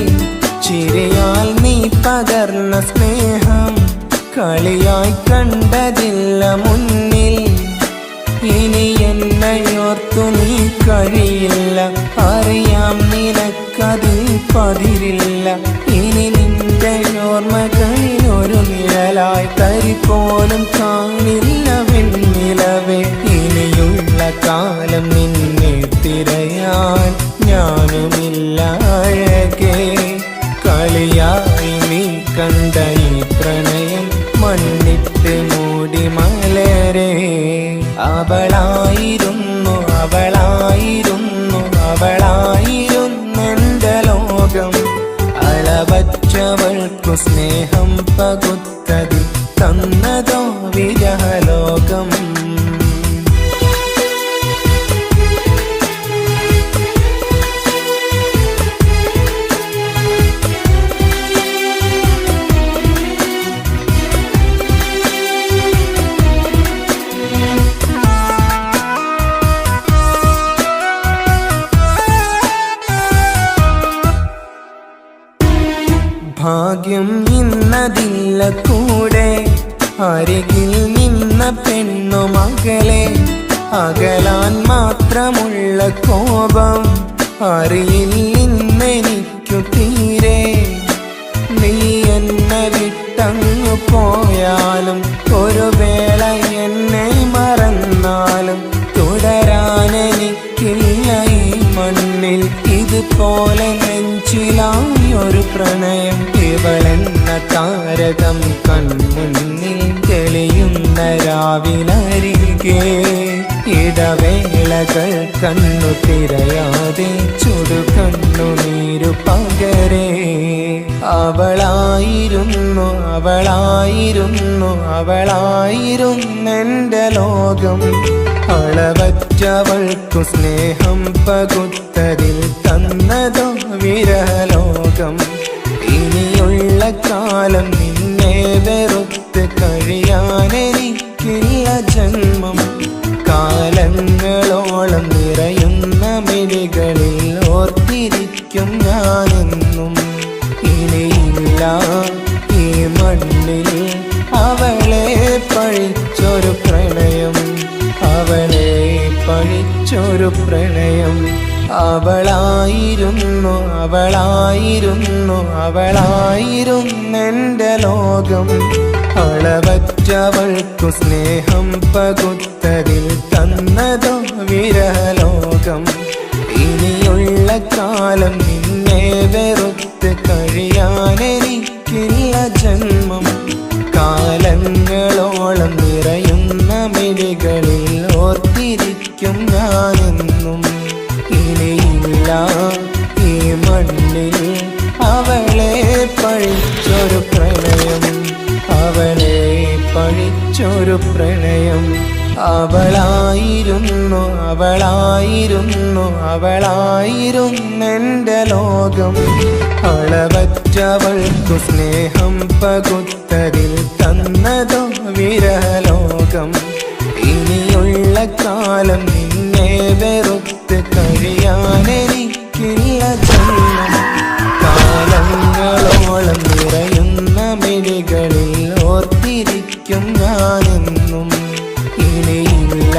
ചിരിയാൽ നീ പകർന്നു കളിയായി കണ്ടതില്ല മുന്നിൽ. ഇനി എന്നയോർത്തു നീ കഴിയില്ല, അറിയാം നിനക്കതിൽ പതിരില്ല. ഇനി നിന്റെ ഓർമ്മകളിൽ ഒരു നിഴലായി തരി പോലും കാണില്ല വെണ്ണിലവേ. ഇനിയുള്ള കാലം നിന്നെ തിരയാൻ ഞാനുമില്ല അഴകേ. കളിയായി നീ കണ്ട ഈ പ്രണയം മണ്ണിട്ട് മൂടി മലരെ. അവളായിരുന്നു അവളായിരുന്നു അവളായിരുന്നെന്റെ ലോകം. അളവറ്റവൾക്കു സ്നേഹം പകുത്തതിൽ തന്നതോ വിരഹലോകം. ഭാഗ്യം ഇന്നതില്ല കൂടെ, അരികിൽ നിന്ന പെണ്ണു മകളെ. അകലാൻ മാത്രമുള്ള കോപം അറിയില്ലെനിക്കു തീരെ. നീ എന്നെ വിട്ടങ്ങു പോയാലും ഒരു വേള എന്നെ മറന്നാലും തുടരാനെനിക്കില്ല ഈ മണ്ണിൽ. ഇതുപോലെ നെഞ്ചിലായൊരു പ്രണയം. ഇവളെന്ന താരകം കൺമുന്നിൽ തെളിയുന്ന രാവിലരികെ. ഇടവേളകൾ കണ്ണു തിരയാതെ ചുടുകണ്ണുനീരു പകരെ. അവളായിരുന്നു അവളായിരുന്നു അവളായിരുന്നെന്റെ ലോകം. അളവറ്റവൾക്കു സ്നേഹം പകുത്തതിൽ തന്നതോ വിരഹലോകം. ഇനിയുള്ള കാലം നിന്നെ വെറുത്ത് കഴിയാനെനിക്കില്ല ജന്മം. കാലങ്ങളോളം നിറയുന്ന മിഴികളിൽ ഓർത്തിരിക്കും ഞാനെന്നും. ഇനിയില്ല ഈ മണ്ണിൽ അവളെ പഴിച്ചൊരു പ്രണയം, അവളെ പഴിച്ചൊരു പ്രണയം. അവളായിരുന്നു അവളായിരുന്നു അവളായിരുന്നെന്റെ ലോകം. അളവറ്റവൾക്കു സ്നേഹം പകുത്തതിൽ തന്നതോ വിരഹലോകം. ഇനിയുള്ള കാലം നിന്നെ വെറുത്ത് കഴിയാനെനിക്കില്ല ജന്മം. കാലങ്ങളോളം നിറയുന്ന മിഴികളിൽ ഓർത്തിരിക്കും ഞാനെന്നും. ഇനിയില്ല ഈ മണ്ണിൽ അവളെ പഴിച്ചൊരു പ്രണയം, അവളെ പഴിച്ചൊരു പ്രണയം. അവളായിരുന്നു അവളായിരുന്നു അവളായിരുന്നെന്റെ ലോകം. അളവറ്റവൾക്കു സ്നേഹം പകുത്തതിൽ തന്നതോ വിരഹലോകം. ഇനിയുള്ള കാലം നിന്നെ വെറുത്ത് കഴിയാനെനിക്കില്ല ജന്മം. കാലങ്ങളോളം നിറയുന്ന മിഴികളിൽ ഓർത്തിരിക്കും ഞാനെന്നും. ഇനിയില്ല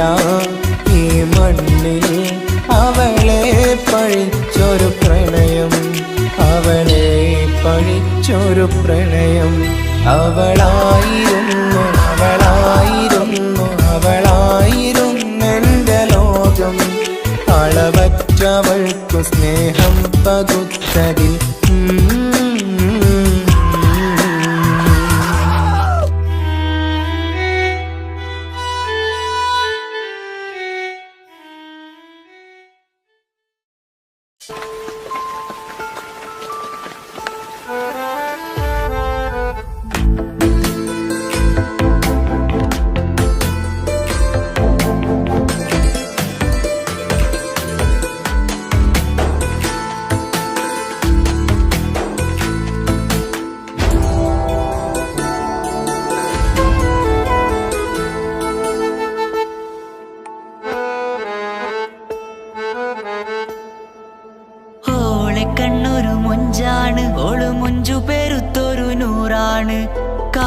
ഈ മണ്ണിൽ അവളെ പഴിച്ചൊരു പ്രണയം, അവളെ പഴിച്ചൊരു പ്രണയം. അവളായിരുന്നു അവളായിരുന്നു അവളായിരുന്നെന്റെ ലോകം. അളവറ്റവൾക്കു സ്നേഹം പകുത്തതിൽ കണ്ണൊരു മൊഞ്ചാണ്, ഓള് മൊഞ്ചു പെരുത്തൊരു നൂറാണ്.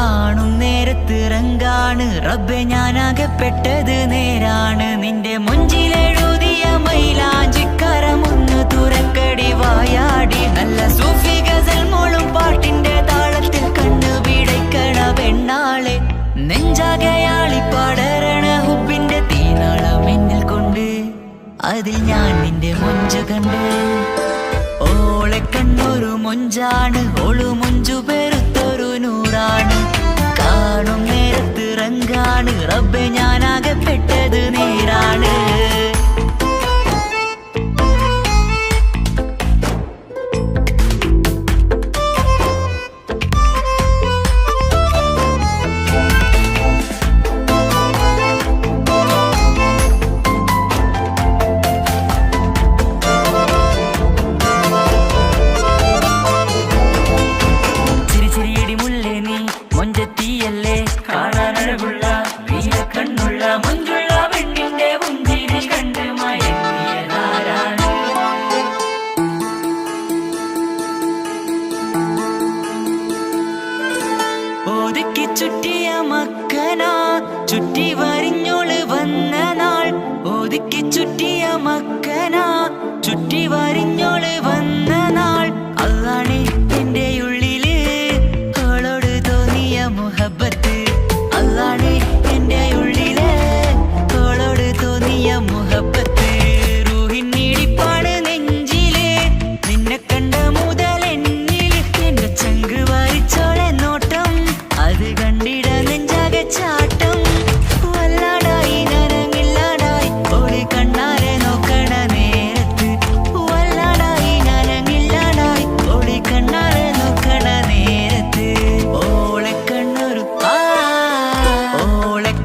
കാണും നേരത്തിറങ്കാണ് റബ്ബെ ഞാനാകപ്പെട്ടത് നേരാണ്. നിന്റെ മുഞ്ചിലെഴുതിയ മൈലാഞ്ചിക്കരമൊന്ന് തുറക്കടി വായാടി. നല്ല സൂഫി ഗസൽ മോളും പാട്ടിന്റെ താളത്തിൽ കണ്ണു പിടയ്ക്കണ പെണ്ണാളെ. നെഞ്ചാകയാളി പടരണ ഹുബിന്റെ തീനാളം എന്നിൽ കൊണ്ട് അതിൽ ഞാൻ നിന്റെ മൊഞ്ചു കണ്ട്. ഓളെ കണ്ണൊരു മൊഞ്ചാണ് ഓളു മൊഞ്ചു പെരുത്തൊരു നൂറാണ്. കാണും നേരത്തിറങ്കാണ് റബ്ബെ ഞാനാകപ്പെട്ടത് നേരാണ്. ഒതുക്കി ചുറ്റിയ മക്കനാ ചുറ്റി വരിഞ്ഞോള് വന്ന നാൾ. ഒതുക്കി ചുറ്റിയ മക്കനാ ചുറ്റി വരിഞ്ഞോള് വന്ന നാൾ. അല്ലാണെ എന്റെ ഉള്ളില് അവളോട് തോന്നിയ മുഹബത്ത്. അല്ലാണെ എന്റെ ഉള്ളില് അവളോട് തോന്നിയ മുഹബത്ത്. റൂഹിന്നിടിപ്പാണ് നെഞ്ചില് നിന്നെ കണ്ട മുതൽ എന്നില്. എന്റെ ചങ്ക് വാരിച്ചോളെ നോട്ടം അത് കണ്ടിട നെഞ്ചാകെ ചാട്ടം. വല്ലാടായി നനങ്ങില്ലാടായി ഓടി കണ്ണാരെ നോക്കണ നേരത്ത്. വല്ലാടായി നനങ്ങില്ലാടായി ഓടി കണ്ണാരെ നോക്കണ നേരത്ത്. ഓളെ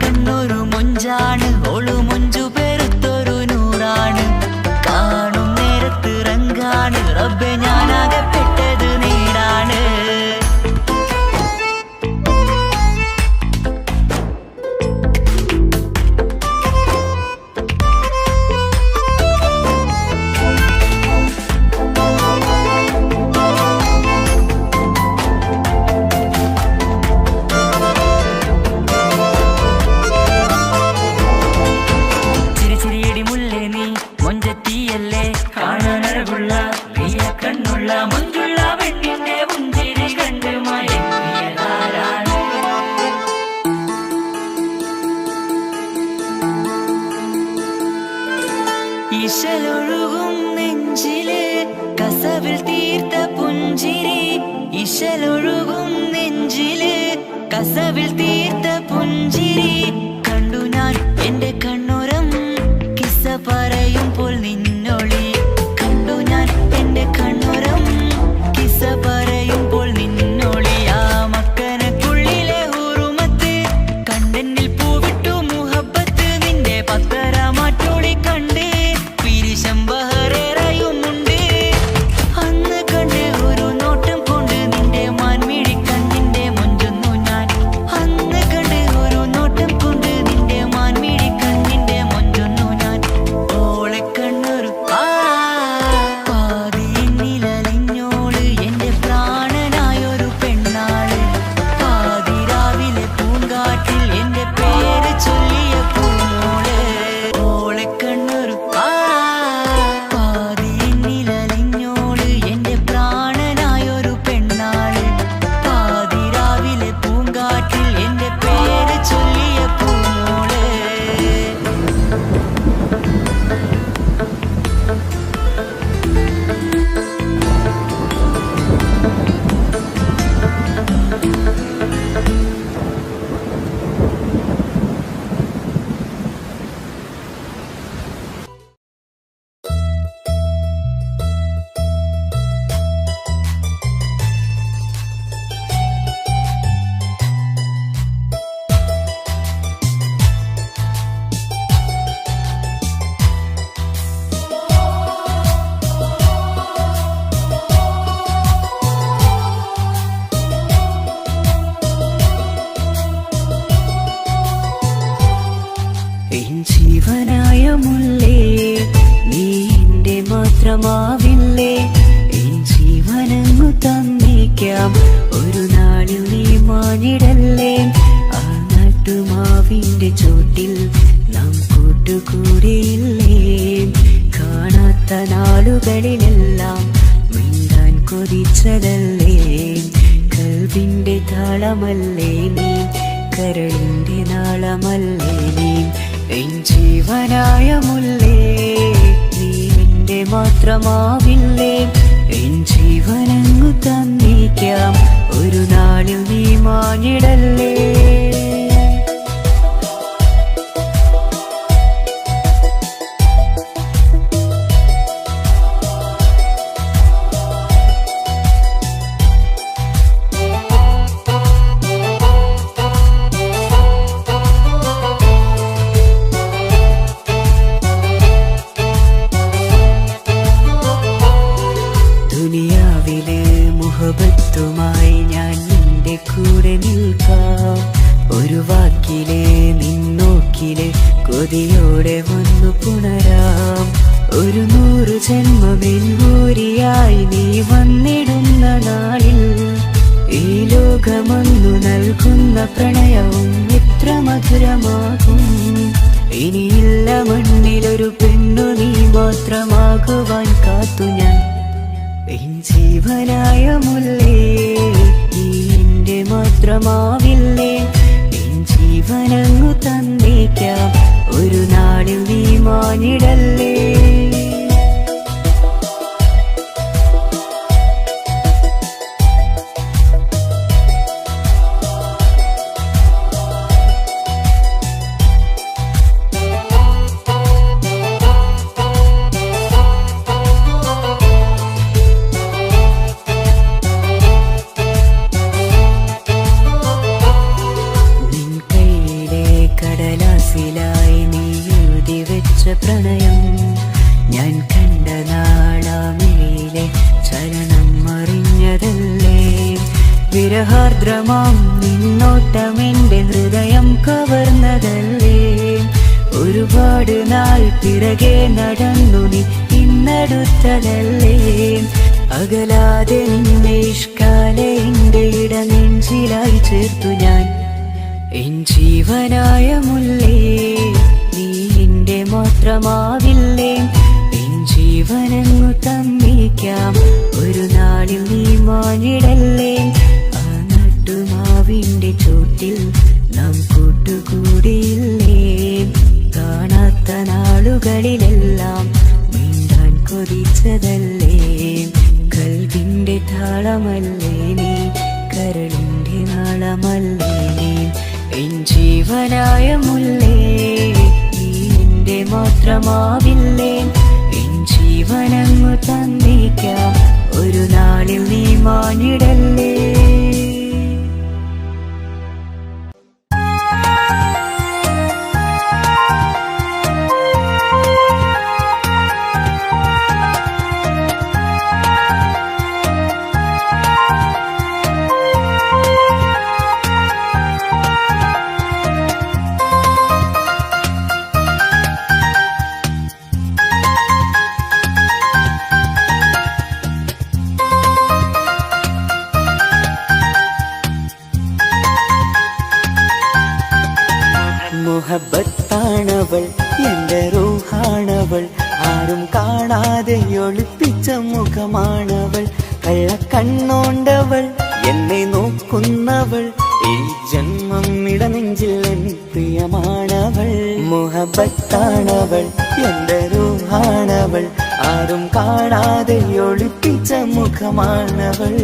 കണ്ണൊരു മൊഞ്ചാണ് ഓളു മൊഞ്ചു പെരുത്തൊരു നൂറാണ്. കാണും നേരത്തിറങ്കാണ് റബ്ബെ ഞാനാകപ്പെട്ടത് നേരാണ്. ചിരിച്ചിരിയടി മുല്ലേ നീ മൊഞ്ചത്തിയല്ലേ കാണാനഴകുള്ള നീയ കണ്ണുള്ള മൊഞ്ചുള്ള പെണ്ണിന്റെ പുഞ്ചിരി കണ്ട് മയങ്ങിയതാരാണ്. ഇശലൊഴുകും നെഞ്ചില് കസവിൽ തീർത്ത പുഞ്ചിരി. ഇശലൊഴുകും നെഞ്ചില് കസവിൽ തീർത്ത പുഞ്ചിരി. കണ്ടു ഞാൻ എന്റെ കണ്ണുരം കിസ്സ പറയുമ്പോൾ നിന്നൊളി. കണ്ടു ഞാൻ എന്റെ കണ്ണുരം കിസ്സ പറയുമ്പോൾ നിന്നൊളി. ആ മക്കനക്കുള്ളിലെ ഹുറുമത്ത് കണ്ടെന്നിൽ പൂവിട്ടു മുഹബത്ത്. നിന്റെ പത്തര മാറ്റോളി കണ്ട് പിരിശം ബഹറേറയുമുണ്ട്. അന്ന് കണ്ട് ഒരു നോട്ടം കൊണ്ട് നിന്റെ മാൻമിഴി കണ്ണിന്റെ മൊഞ്ചൊന്നു ഞാൻ. അന്ന് കണ്ട് ഒരു നോട്ടം കൊണ്ട് നാളുകളിലെല്ലാം മിണ്ടാൻ കൊതിച്ചതല്ലേ കൽവിന്റെ താളമല്ലേ നീ കരളിന്റെ നാളമല്ലേ നീ എൻ ജീവനായ മുല്ലേ നീ എന്റെ മാത്രമാവില്ലേ എൻ ജീവനങ്ങു തന്നിക്കാം ഒരു നാളിൽ നീ മാഞ്ഞിടല്ലേ ദുനിയാവിലെ മുഹബത്തുമായി ഞാൻ നിന്റെ കൂടെ നിൽക്കാം ഒരു വാക്കിലെ നിന്നോക്കിലെ കൊതിയോടെ വന്നു പുണരാം ഒരു 100 ജന്മമെൻകൂരിയായി നീ വന്നിടുന്ന നാളിൽ ഈ ലോകമൊന്നു നൽകുന്ന പ്രണയവും എത്ര മധുരമാകും ഇനിയില്ല മണ്ണിലൊരു പെണ്ണു നീ മാത്രമാകുവാൻ കാത്തു ഞാൻ എൻ ജീവനായ മുല്ലേ നീ എന്റെ മാത്രമാവില്ലേ എൻ ജീവനങ്ങു തന്നേക്കാം ഒരു നാളിൽ നീ മാഞ്ഞിടല്ലേ കടലാസിലായി നീ എഴുതി വെച്ച പ്രണയം ഞാൻ കണ്ട നാളാമിഴിയിലെ ചലനം അറിഞ്ഞതല്ലേ വിരഹാർദ്രമാം നിന്നോട്ടം എന്റെ ഹൃദയം കവർന്നതല്ലേ ഒരുപാട് നാൾ പിറകെ നടന്നു നീ ഇന്നടുത്തതല്ലേ അകലാതെ നിന്നെ ഇഷ്കാലെ എന്റെ ഇടനെഞ്ചിലായി ചേർത്തു ഞാൻ എൻ ജീവനായ മുല്ലേ നീ എന്റെ മാത്രമാവില്ലേ എൻ ജീവനങ്ങു തന്നിക്കാം ഒരു നാളിൽ നീ മാഞ്ഞിടല്ലേ ആ നട്ടുമാവിന്റെ ചോട്ടിൽ നാം കൂട്ടുകൂടിയില്ലേ കാണാത്ത നാളുകളിലെല്ലാം മിണ്ടാൻ കൊതിച്ചതല്ലേ കൽവിന്റെ താളമല്ലേ നീ കരളിന്റെ നാളമല്ലേ നീ എൻ ജീവനായ മുല്ലേ നീ എന്റെ മാത്രമാവില്ലേ എൻ ജീവനങ്ങു തന്നേക്കാം ഒരു നാളിൽ നീ മാഞ്ഞിടല്ലേ മുഹബത്താണവൾ എന്റെ റൂഹാണവൾ ആരും കാണാതെ ഒളിപ്പിച്ച മുഖമാണവൾ കള്ളക്കണ്ണോണ്ടവൾ എന്നെ നോക്കുന്നവൾ ഈ ജന്മം ഇടനെഞ്ചിൽ എൻ പ്രിയമാണവൾ മുഹബത്താണവൾ എന്റെ റൂഹാണവൾ ആരും കാണാതെ ഒളിപ്പിച്ച മുഖമാണവൾ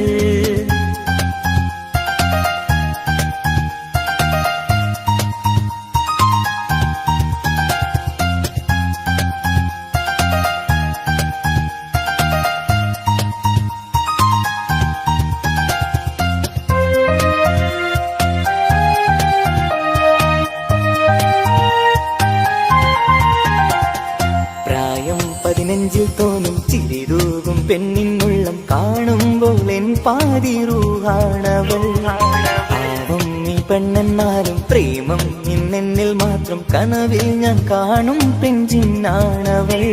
നെഞ്ചിൽ തോന്നും ചിരിതൂകും പെണ്ണിനുള്ളം കാണുമ്പോൾ എൻ പാതി റൂഹാണവൾ പാവം നീ പെണ്ണെന്നാലും പ്രേമം ഇന്നെന്നിൽ മാത്രം കനവിൽ ഞാൻ കാണും പെഞ്ചിന്നാണവൾ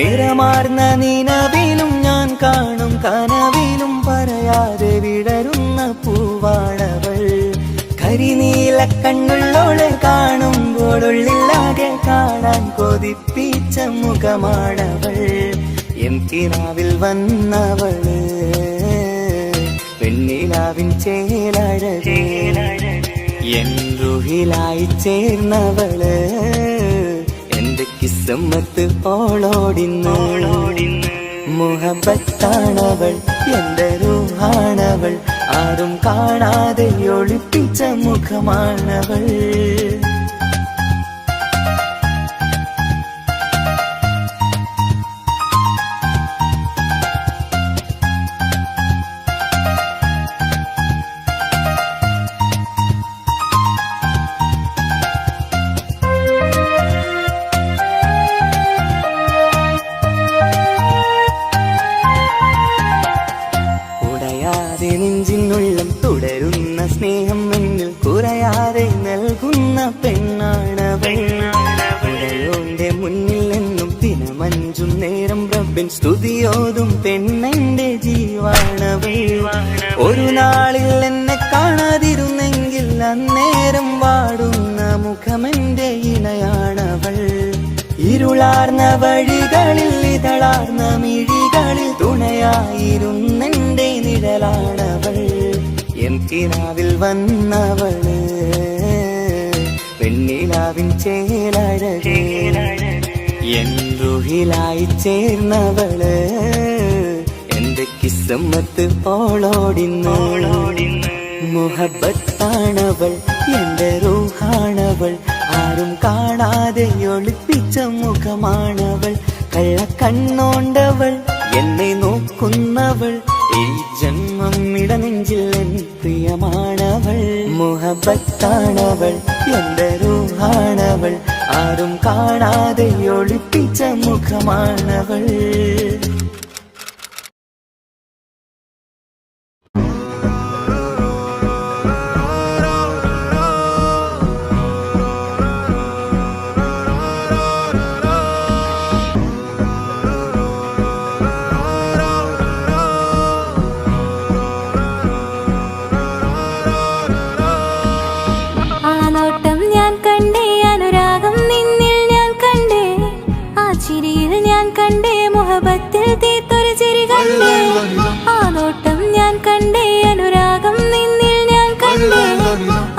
നിറമാർന്ന നിലവിലും ഞാൻ കാണും കനവിലും പറയാതെ വിടരുന്ന പൂവാണവൾ കരിനീല കണ്ണുള്ളോളെ കാണുമ്പോൾ ഉള്ളിലാകെ കാണാൻ കൊതിപ്പിച്ച മുഖമാണവൾ എൻ എൻ കിനാവിൽ വന്നവള് വെണ്ണിലാവിൻ ചേലഴകേ എൻ റുഹിലായി ചേർന്നവള് എന്റെ കിസ്സമ്മത്ത് ഓളോടിന്ന് മുഹബത്താണവൾ എന്റെ റൂഹാണവൾ ആരും കാണാതെ ഒളിപ്പിച്ച മുഖമാണവൾ നെഞ്ചിനുള്ളം തുടരുന്ന സ്നേഹം എന്നിൽ കുറയാതെ നൽകുന്ന പെണ്ണാണവൾ ഉടയോന്റെ മുന്നിൽ നിന്നും ദിനമഞ്ചും നേരം റബ്ബിൻ സ്തുതിയോതും പെണ്ണെന്റെ ജീവാണവൾ ഒരു നാളിൽ എന്നെ കാണാതിരുന്നെങ്കിൽ അന്നേരം വാടുന്ന മുഖമെന്റെ ഇണയാണവൾ ഇരുളാർന്ന വഴികളിൽ ഇതളാർന്ന മിഴികളിൽ തുണയായിരുന്നെന്റെ നിഴലാണവൾ എൻ കിനാവിൽ വന്നവള് വെണ്ണിലാവിൻ ചേലഴകേ എൻ റുഹിലായി ചേർന്നവള് എന്റെ കിസ്സമ്മത്ത് ഓളോടിന്ന് മുഹബത്താണവൾ എന്റെ റൂഹാണവൾ ആരും കാണാതെ ഒളിപ്പിച്ച മുഖമാണവൾ കള്ളക്കണ്ണോണ്ടവൾ എന്നെ നോക്കുന്നവൾ ഈ ജന്മം ഇടനെഞ്ചിൽ എൻ പ്രിയമാണവൾ മുഹബത്താണവൾ എന്റെ റൂഹാണവൾ ആരും കാണാതെ ഒളിപ്പിച്ച മുഖമാണവൾ മുഹബത്തിൽ തീർത്തൊരു ചിരി കണ്ടേ ആ നോട്ടം ഞാൻ കണ്ടേ അനുരാഗം നിന്നിൽ ഞാൻ കണ്ടേ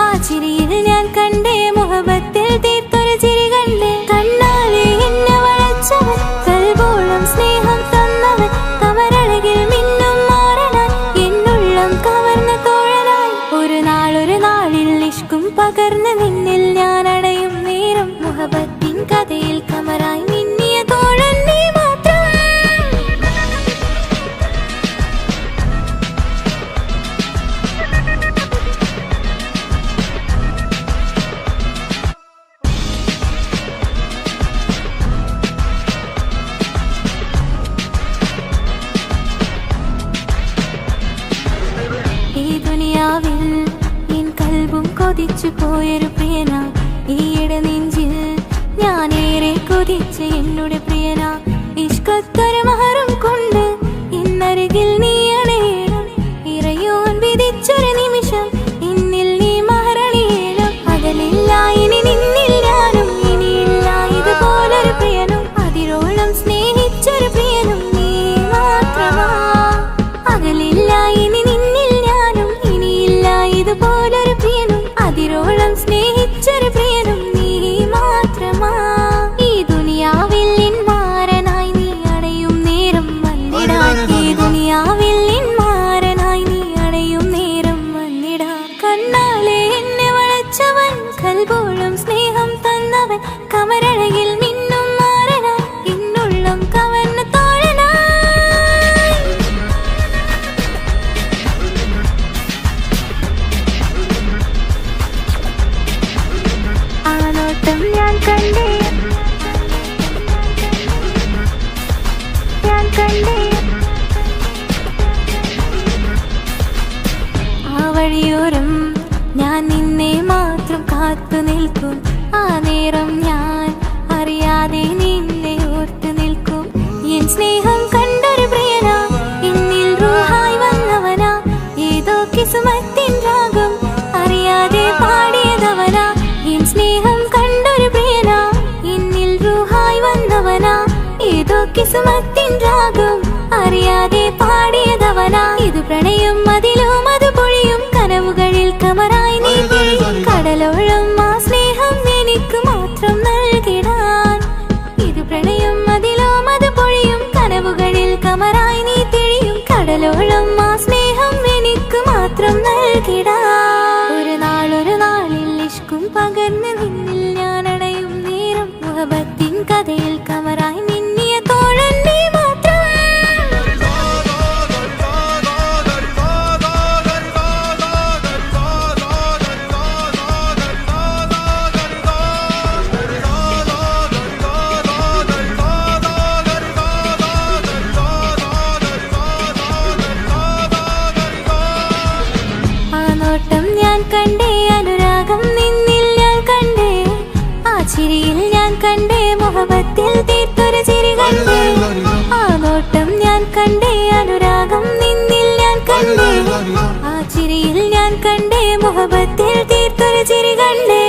ആ ചിരിയിൽ ഞാൻ കണ്ടേ മുഹബത്തിൽ തീർത്തൊരു ചിരി കണ്ടേ കണ്ണാലെ എന്നെ വളച്ചവൻ കൽബോളം സ്നേഹം തന്നവൻ കമരഴകിൽ മിന്നും മാറനായി എന്നുള്ളം കവർന്ന തോഴനായി ഒരു നാളിൽ ഇഷ്കും പകർന്ന് നിന്നിൽ ഞാൻ അടയും നേരം മുഹബത്തിൻ കഥയിൽ കമറായി മിന്നിയ തോഴൻ നീ മാത്രം കൊതിച്ചു പോയൊരു പ്രിയന ഈയിടെ നെഞ്ചിൽ ഞാനേറെ കൊതിച്ച് എന്നോട് പ്രിയന ഇഷ്കത്തൊരു മഹറും കൊണ്ട് ഇന്നരികിൽ നീ അണയണം ഇറയോൻ വിധിച്ചൊരു നിമിഷം എന്നിൽ നീ മഹറണിയേണം അകലില്ല ഇനി നിന്നിൽ ഞാനും ഇനിയില്ല ഇതുപോലൊരു പ്രിയനും അതിരോളം സ്നേഹിച്ചൊരു പ്രിയനും നീ മാത്രമാ അകലില്ല ഇനി നിന്നിൽ ഞാനും ഇനിയില്ല ഇതുപോലൊരു പ്രിയനും അതിരോളം സ്നേഹിച്ചൊരു പ്രിയനും നീ മാത്രമാ ഈ ദുനിയാവിൽ നിൻ മാരനായി നീ അടയും നേരം വന്നിടാൻ ഈ ദുനിയാവിൽ നിൻ മാരനായി നീ അടയും നേരം വന്നിടാൻ കണ്ണാലെ എന്നെ വളച്ചവൻ കൽബോളം സ്നേഹം തന്നവൻ കമരഴകിൽ മിന്നും മാരനായി എന്നുള്ളം കവർന്ന തോഴനായി ഞാൻ കണ്ടേ ആ വഴിയോരം ഞാൻ നിന്നെ മാത്രം കാത്തു നിൽക്കും ആ നേരം ഞാൻ അറിയാതെ നിന്നെ ഓർത്തു നിൽക്കും എൻ സ്നേഹം കണ്ടൊരു പ്രിയനാ എന്നിൽ റൂഹായി വന്നവനാ ഏതോ കിസ്മത്തിൻ രാഗം അറിയാതെ പാടിയതവനാ എൻ സ്നേഹം കണ്ടൊരു പ്രിയനാ എന്നിൽ റൂഹായി വന്നവനാ ഏതോ കിസ്മത്തിൻ കിസുമത്തിൻ രാഗം അറിയാതെ പാടിയതവനാ ഇത് പ്രണയം അതിലും അത് പൊഴിയും കനവുകളിൽ കമറായി നീ കടലോളം ആ സ്നേഹം എനിക്ക് മാത്രം നൽകിടാൻ ഇത് പ്രണയം അതിലും അത് പൊഴിയും കനവുകളിൽ കമറായി നീ തെളിയും കടലോളം ആ സ്നേഹം എനിക്ക് മാത്രം നൽകിടാൻ ഒരു നാളിൽ ഇഷ്കും പകർന്ന് നിന്നിൽ ഞാൻ അടയും നേരം മുഹബത്തിൻ കഥയിൽ കമറായി മിന്നിയ തോഴൻ നീ മാത്രം ആ നോട്ടം ഞാൻ കണ്ടേ അനുരാഗം നിന്നിൽ ഞാൻ കണ്ടേ ആ ചിരിയിൽ ഞാൻ കണ്ടേ മുഹബത്തിൽ തീർത്തൊരു ചിരി കണ്ടേ ആ നോട്ടം ഞാൻ കണ്ടേ അനുരാഗം നിന്നിൽ ഞാൻ കണ്ടേ ആ ചിരിയിൽ ഞാൻ കണ്ടേ മുഹബത്തിൽ തീർത്തൊരു ചിരി കണ്ടേ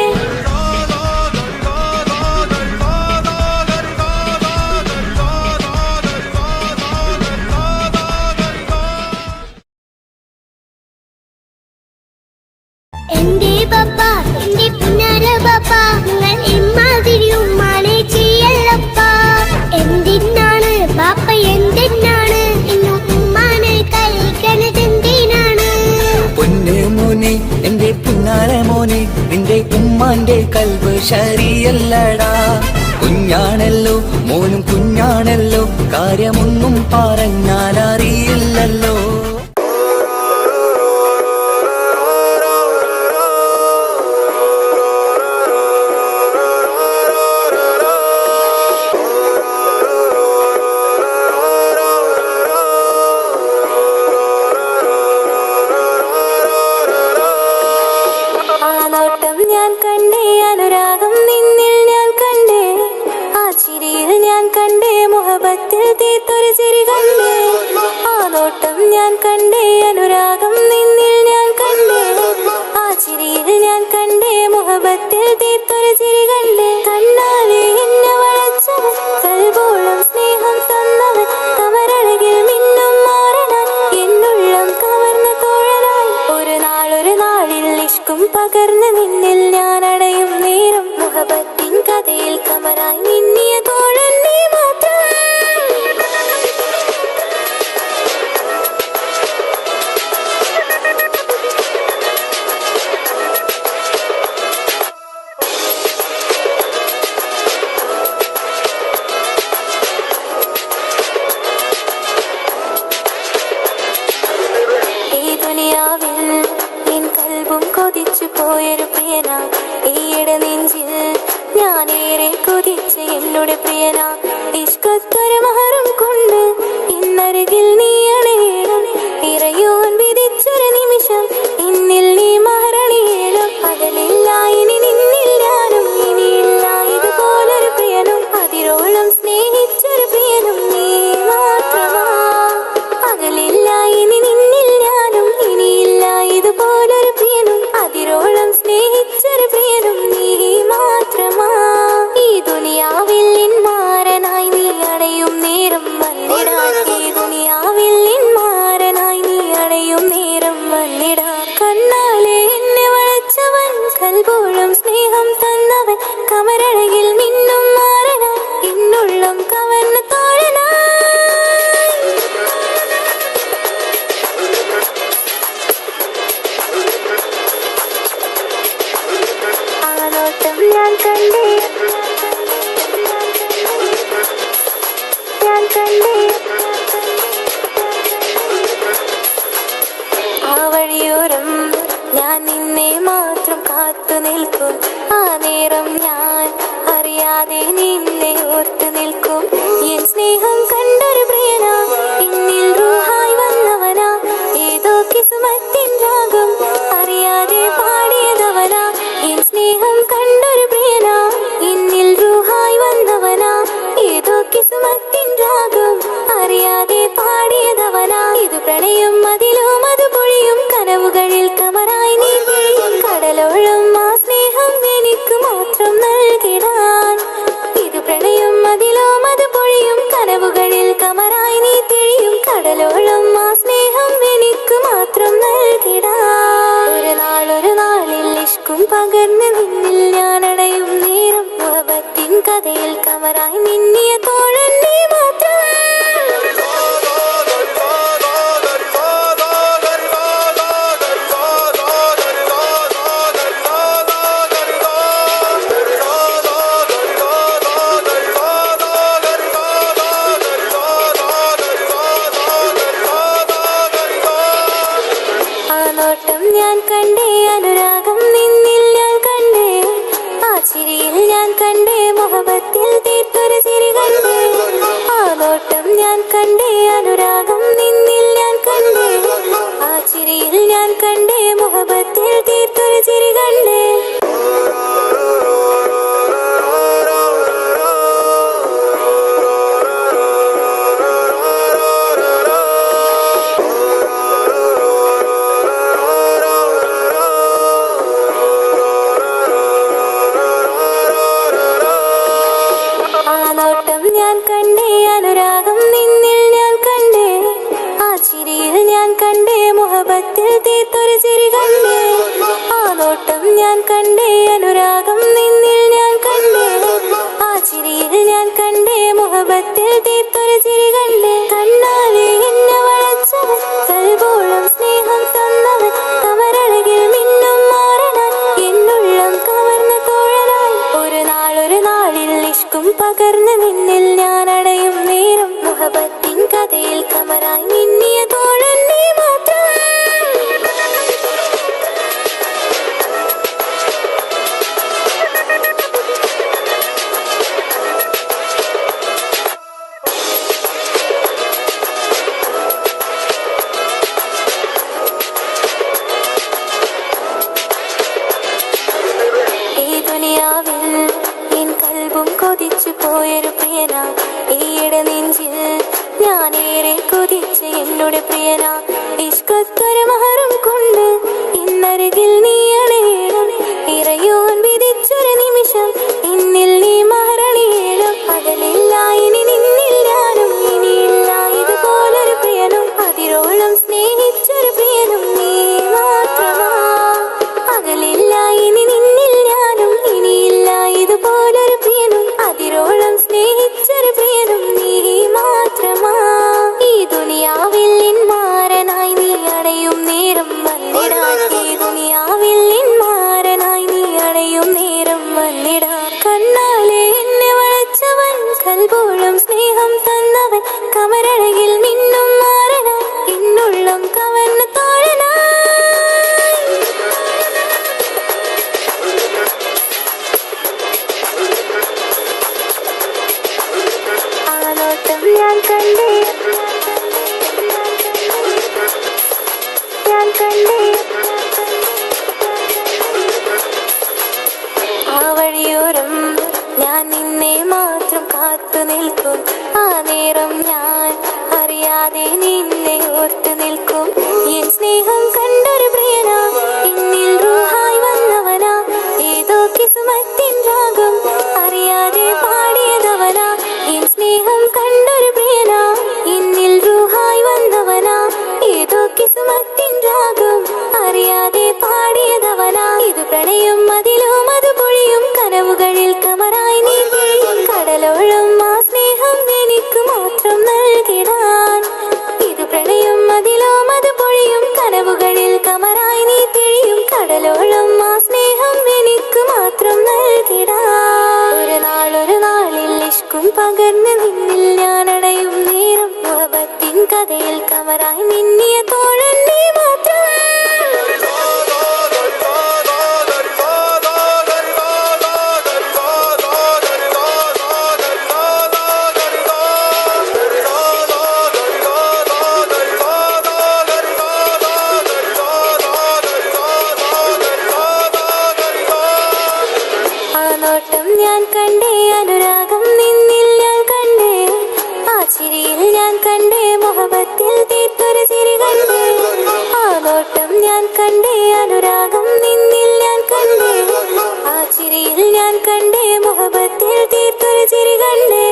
എന്റെ പപ്പ എന്റെ പുന്നാര പപ്പ നിങ്ങൾ ഇമ്മാതിരി ഉമ്മാനെ ചെയ്യല്ലപ്പ എന്തിനാണ് പാപ്പ എന്തിനാണ് ഇന്നും ഉമ്മാനെ കഴിക്കണത് എന്തിനാണ് പൊന്നെ മോനെ എന്റെ പുന്നാര മോനെ നിന്റെ ഉമ്മാന്റെ കൽവ് ശരിയല്ലടാ കുഞ്ഞാണല്ലോ മോനും കുഞ്ഞാണല്ലോ കാര്യമൊന്നും പറഞ്ഞാൽ അറിയില്ലല്ലോ ഞാൻ കണ്ടേ അനുരാഗം നിന്നിൽ ഞാൻ കണ്ടേ ആ ചിരിയിൽ ഞാൻ കണ്ടേ മുഹബത്തിൽ തീർത്തൊരു ചിരി കണ്ടേ ആ നോട്ടം ഞാൻ കണ്ടേ അനുരാഗം നിന്നിൽ ഞാൻ കണ്ടേ ആ ചിരിയിൽ ഞാൻ കണ്ടേ മുഹബത്തിൽ തീർത്തൊരു ചിരി കണ്ടേ കണ്ണാലെ എന്നെ വളച്ചവൻ കൽബോളം സ്നേഹം തന്നവൻ കമരഴകിൽ മിന്നും മാറനാൻ എന്നുള്ളം കവർന്ന തോഴനായി ഒരു നാളിൽ ഇഷ്കും പകർന്ന് നിന്നിൽ ഞാൻ അടയും നേരം മുഹബത്തിൻ കഥയിൽ കമറായി മിന്നിയ തോഴൻ നീ മാത്രം ഈ ദുനിയാവിൽ എൻ കൽബും കൊതിച്ചു പോയൊരു പ്രിയന ഈയിടെ നെഞ്ചിൽ ഞാനേറെ കൊതിച്ച് എന്നോട് പ്രിയന ഇഷ്കത്തൊരു മഹറും കൊണ്ട് ഇന്നരികിൽ നീ അണയണം ഇറയോൻ വിധിച്ചൊരു നിമിഷം ഇന്നിൽ നീ മഹറണിയേണം പകലില്ല ഇനി നിന്നിൽ ഞാനും ഇനിയില്ല ഇതുപോലൊരു പ്രിയനും അതിരോളം സ്നേഹിച്ചൊരു പ്രിയനും നീ മാത്രമാ പകലില്ല ഇനി നിന്നിൽ ഞാനും ഇനിയില്ല ഇതുപോലൊരു പ്രിയനും അതിരോളം സ്നേഹിച്ചൊരു പ്രിയനും നീ മാത്രമാ ഈ ദുനിയാവിൽ മാരനായി നീ അടയും നേരം വന്നിടാൻ ഈ ദുനിയാവിൽ മാരനായി നീ അടയും നേരം വന്നിടാൻ കണ്ണാലെ എന്നെ വളച്ചവൻ കൽബോളം സ്നേഹം തന്നവൻ കമരഴകിൽ മിന്നും മാറനാൻ എന്നുള്ളം കവർന്ന തോഴനായി ആ നോട്ടം ഞാൻ കണ്ടേ ആ വഴിയോരം ഞാൻ നിന്നെ മാത്രം കാത്തു നിൽക്കും ആ നേരം ഞാൻ അറിയാതെ നിന്നെ ഓർത്തു നിൽക്കും എൻ സ്നേഹം കണ്ടൊരു പ്രിയന എന്നിൽ റൂഹായി വന്നവനാ ഏതോ കിസുമത്തിൻ രാഗം അറിയാതെ പാടിയതവനാ എൻ സ്നേഹം കണ്ടൊരു പ്രിയന എന്നിൽ റൂഹായി വന്നവനാ ഏതോ കിസുമത്തിൻ രാഗം അറിയാതെ പാടിയതവനാ ഇത് പ്രണയം അതിലും അത് പൊഴിയും കനവുകളിൽ കമറായി നീ കടലോളം ആ സ്നേഹം എനിക്ക് മാത്രം നൽകിടാൻ ഇത് പ്രണയം അതിലും അത് പൊഴിയും കനവുകളിൽ ഞാൻ കണ്ടേ മുഹബത്തിൽ തീർത്തൊരു ചിരി കണ്ടേ ആ നോട്ടം ഞാൻ കണ്ടേ അനുരാഗം നിന്നിൽ ഞാൻ കണ്ടേ ആ ചിരിയിൽ ഞാൻ കണ്ടേ മുഹബത്തിൽ തീർത്തൊരു ചിരി കണ്ടേ കണ്ണാലെ എന്നെ വളച്ചവൻ കൽബോളം സ്നേഹം തന്നവൻ കമരഴകിൽ മിന്നും മാറനാൻ എന്നുള്ളം കവർന്ന തോഴനായി ഒരു നാളിൽ ഇഷ്കും പകർന്ന് നിന്നിൽ ഞാൻ അടയും നേരം മുഹബത്തിൻ കഥയിൽ കമറായി മിന്നിയ തോഴൻ നീ മാത്രം കൊതിച്ചു പോയൊരു പ്രിയന ഈയിടെ നെഞ്ചിൽ ഞാനേറെ കൊതിച്ച് എന്നോട് പ്രിയന ഇഷ്കത്തൊരു മഹറും കൊണ്ട് ഇന്നരികിൽ നീ അണയണം ഇറയോൻ വിധിച്ചൊരു നിമിഷം ഇന്നിൽ നീ മഹറണിയേണം പകലില്ല ഇനി നിന്നിൽ ഞാനും ഇനിയില്ല ഇതുപോലൊരു പ്രിയനും അതിരോളം സ്നേഹിച്ചൊരു പ്രിയനും നീ മാത്രമാ പകലില്ല ഇനി നിന്നിൽ ഞാനും ഇനിയില്ല ഇതുപോലൊരു പ്രിയനും അതിരോളം സ്നേഹിച്ചൊരു പ്രിയനും നീ മാത്രമാ ഈ ദുനിയാവിൽ മാരനായി നീ അടയും നേരം വന്നിടാൻ ഈ ദുനിയാവിൽ മാരനായി നീ അടയും നേരം വന്നിടാൻ കണ്ണാലെ എന്നെ വളച്ചവൻ കൽബോളം സ്നേഹം തന്നവൻ കമരഴകിൽ മിന്നും മാറനായി എന്നുള്ളം കവർന്ന തോഴനായി ഞാൻ കണ്ടേ ആ വഴിയോരം ഞാൻ നിന്നെ മാത്രം കാത്തു നിൽക്കും ആ നേരം ഞാൻ അറിയാതെ നിന്നെ ഓർത്തു നിൽക്കും എൻ സ്നേഹം കണ്ടൊരു പ്രിയനാ എന്നിൽ റൂഹായി വന്നവനാ ഏതോ കിസ്മത്തിൻ രാഗം അറിയാതെ പാടിയതവനാ എൻ സ്നേഹം കണ്ടൊരു പ്രിയനാ എന്നിൽ റൂഹായി വന്നവനാ ഏതോ കിസ്മത്തിൻ രാഗം അറിയാതെ പാടിയതവനാ ഇത് പ്രണയം അതിലും അത് പൊഴിയും കനവുകളിൽ കമറായി നീ പൊഴിയും കടലോളം ആ സ്നേഹം എനിക്ക് മാത്രം നൽകിടാൻ ഇത് പ്രണയം അതിലും അത് പൊഴിയും കനവുകളിൽ കമറായി നീ തിഴിയും കടലോളം ആ സ്നേഹം എനിക്ക് മാത്രം നൽകിടാൻ ഒരു നാളിൽ ഇഷ്കും പകർന്ന് നിന്നിൽ ഞാൻ അടയും നേരം മുഹബത്തിൻ കഥയിൽ കമറായി മിന്നിയ തോഴൻ നീ മാത്രം ഞാൻ കണ്ടേ അനുരാഗം നിന്നിൽ ഞാൻ കണ്ടേ ആ ചിരിയിൽ ഞാൻ കണ്ടേ മുഹബത്തിൽ തീർത്തൊരു ചിരി കണ്ടേ ആ നോട്ടം ഞാൻ കണ്ടേ അനുരാഗം നിന്നിൽ ഞാൻ കണ്ടേ ആ ചിരിയിൽ ഞാൻ കണ്ടേ മുഹബത്തിൽ തീർത്തൊരു ചിരി കണ്ടേ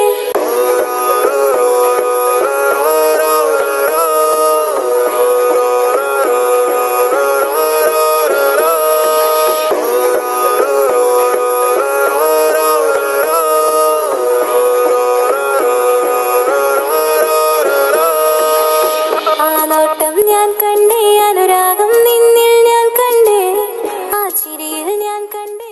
ഞാൻ കണ്ടേ അനുരാഗം നിന്നിൽ ഞാൻ കണ്ടേ ആ ചിരിയിൽ ഞാൻ കണ്ടേ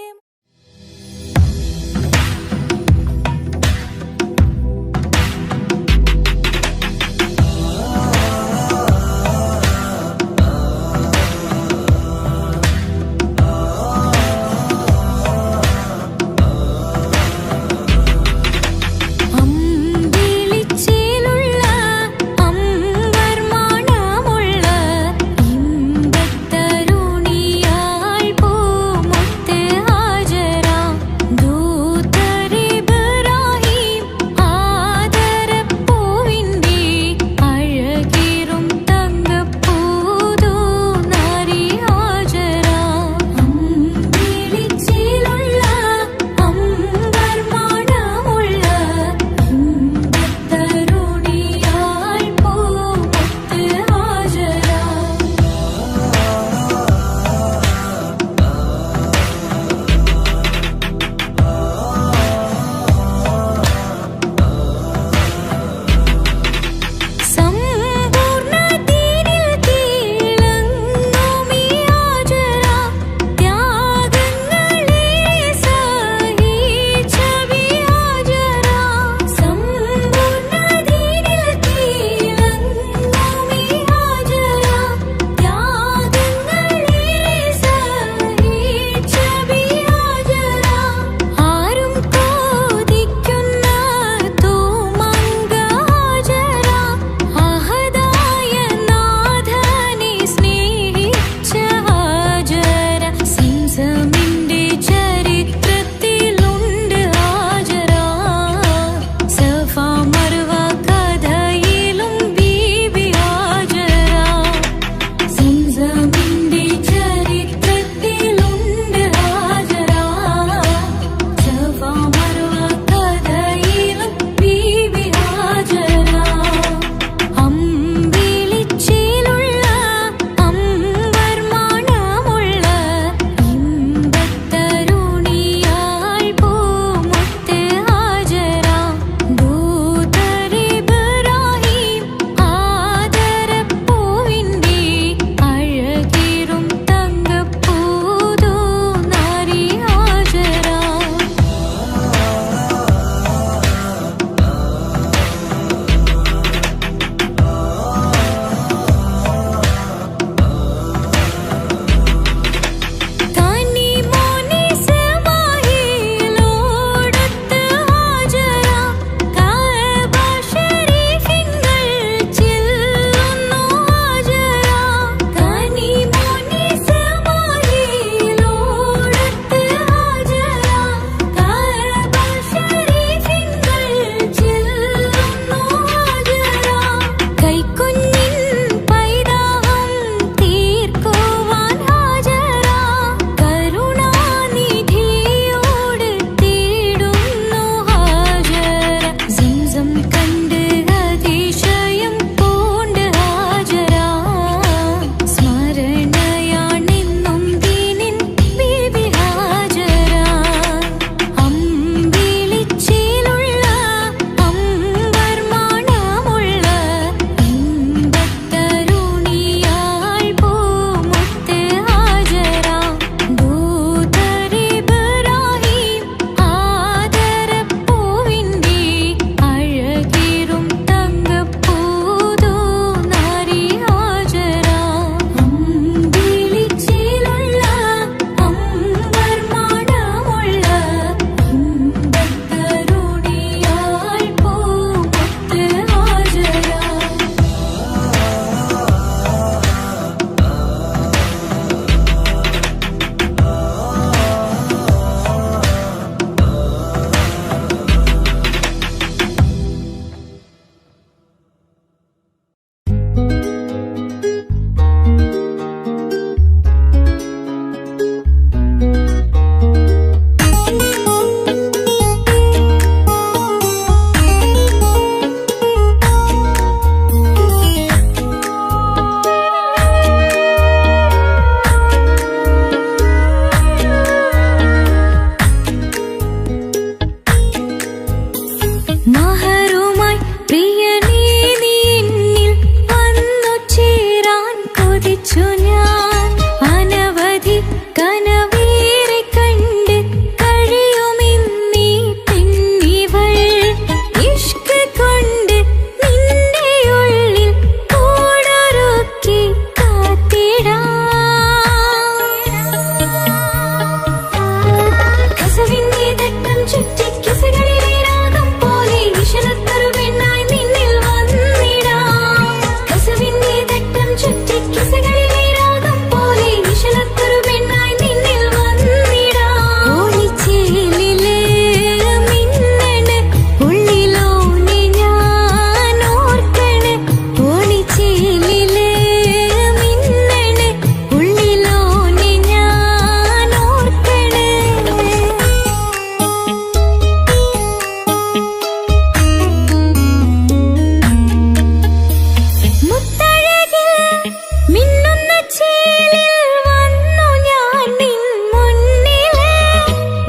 മിന്നുന്ന ചേലിൽ വന്നു ഞാൻ നിൻ മുന്നില്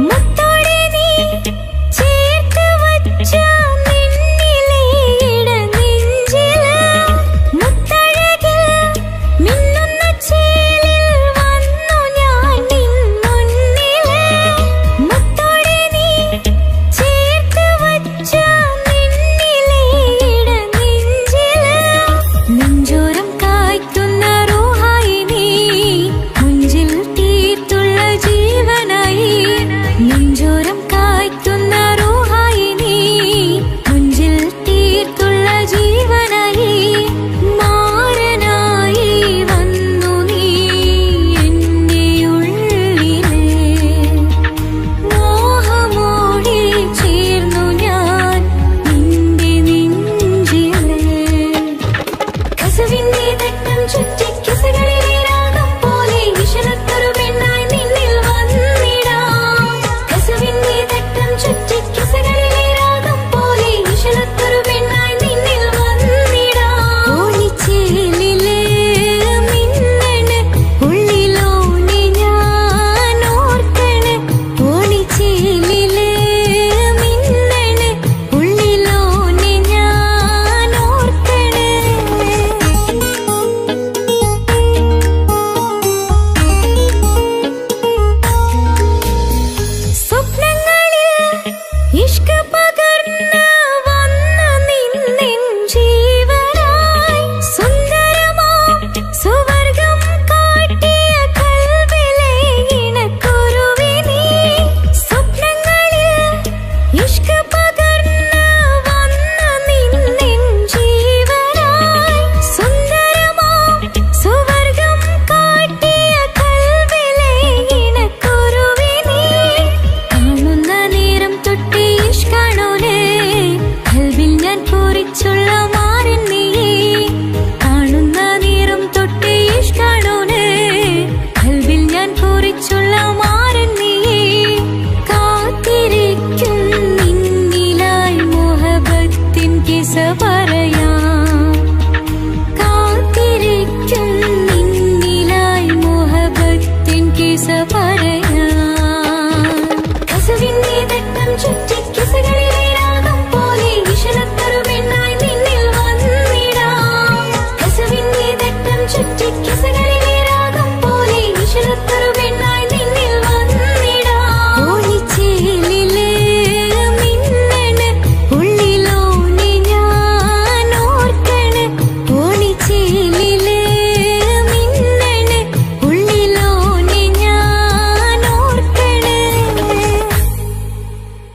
മുത്തോടെ നീ ചേർത്ത് വച്ച മിന്നിലെ ഇടനെഞ്ചില് മുത്തഴകിൽ മിന്നുന്ന ചേലിൽ വന്നു ഞാൻ നിൻ മുന്നില് മുത്തോടെ നീ ചേർത്ത് വച്ച മിന്നിലെ ഇടനെഞ്ചില് നെഞ്ചോരം കായ്ക്കുന്ന റൂഹായി നീ മുഞ്ചിൽ തീർത്തുള്ള ജീവനായി നെഞ്ചോരം കായ്ക്കുന്ന റൂഹായി നീ മുഞ്ചിൽ തീർത്തുള്ള ജീവനായി മാരനായി വന്നു നീ എന്റെ ഉള്ളിലെ മോഹമോടെ ചേർന്നു ഞാൻ നിന്റെ നെഞ്ചിലെ കസവിന്റെ തട്ടം ചുറ്റി കിസകളിലെ രാഗം പോലെ വിഷണത്തൊരു പെണ്ണായി നിന്നിൽ വന്നിടാം കസവിന്റെ തട്ടം ചുറ്റി കിസകളിലെ രാഗം പോലെ വിഷണത്തൊരു പെണ്ണായി നിന്നിൽ വന്നിടാം ഓണിച്ചേലിലെ മിന്നണ് ഉള്ളിലോനെ ഞാൻ ഓർക്കണ് ഓണിച്ചേലിലെ മിന്നണ് ഉള്ളിലോനെ ഞാൻ ഓർക്കണ് സ്വപ്നങ്ങളിൽ ഇഷ്ക് പകർന്ന് വന്ന് നിന്നെൻ ജീവനായി സുന്ദരമാം സുവർഗം കാട്ടിയ കൽവിലെ ഇണക്കുരുവി നീ സ്വപ്നങ്ങളിൽ ഇഷ്ക് പകർന്ന് വന്ന് നിന്നെൻ ജീവനായി സുന്ദരമാം സുവർഗം കാട്ടിയ കൽവിലെ ഇണക്കുരുവി നീ കാണുന്ന നേരം തൊട്ടേ ഇഷ്കാണോലേ കൽവിൽ ഞാൻ പൂരിച്ചുള്ള മാരൻ നീയേ കാണുന്ന നേരം തൊട്ടേ ഇഷ്കാണോലേ കൽവിൽ ഞാൻ പൂരിച്ചുള്ള മാരൻ നീയേ കാത്തിരിക്കും നിന്നിലായി മോഹബത്തിൻ കിസ പറയാം കാത്തിരിക്കും നിന്നിലായി മോഹബത്തിൻ കിസ പറയാം കസവിന്റെ തട്ടം ചുറ്റി കിസകളിലെ രാഗം പോലെ വിഷണത്തൊരു പെണ്ണായി നിന്നിൽ വന്നിടാം കസവിന്റെ തട്ടം ചുറ്റി കിസകളിലെ രാഗം പോലെ വിഷണത്തൊരു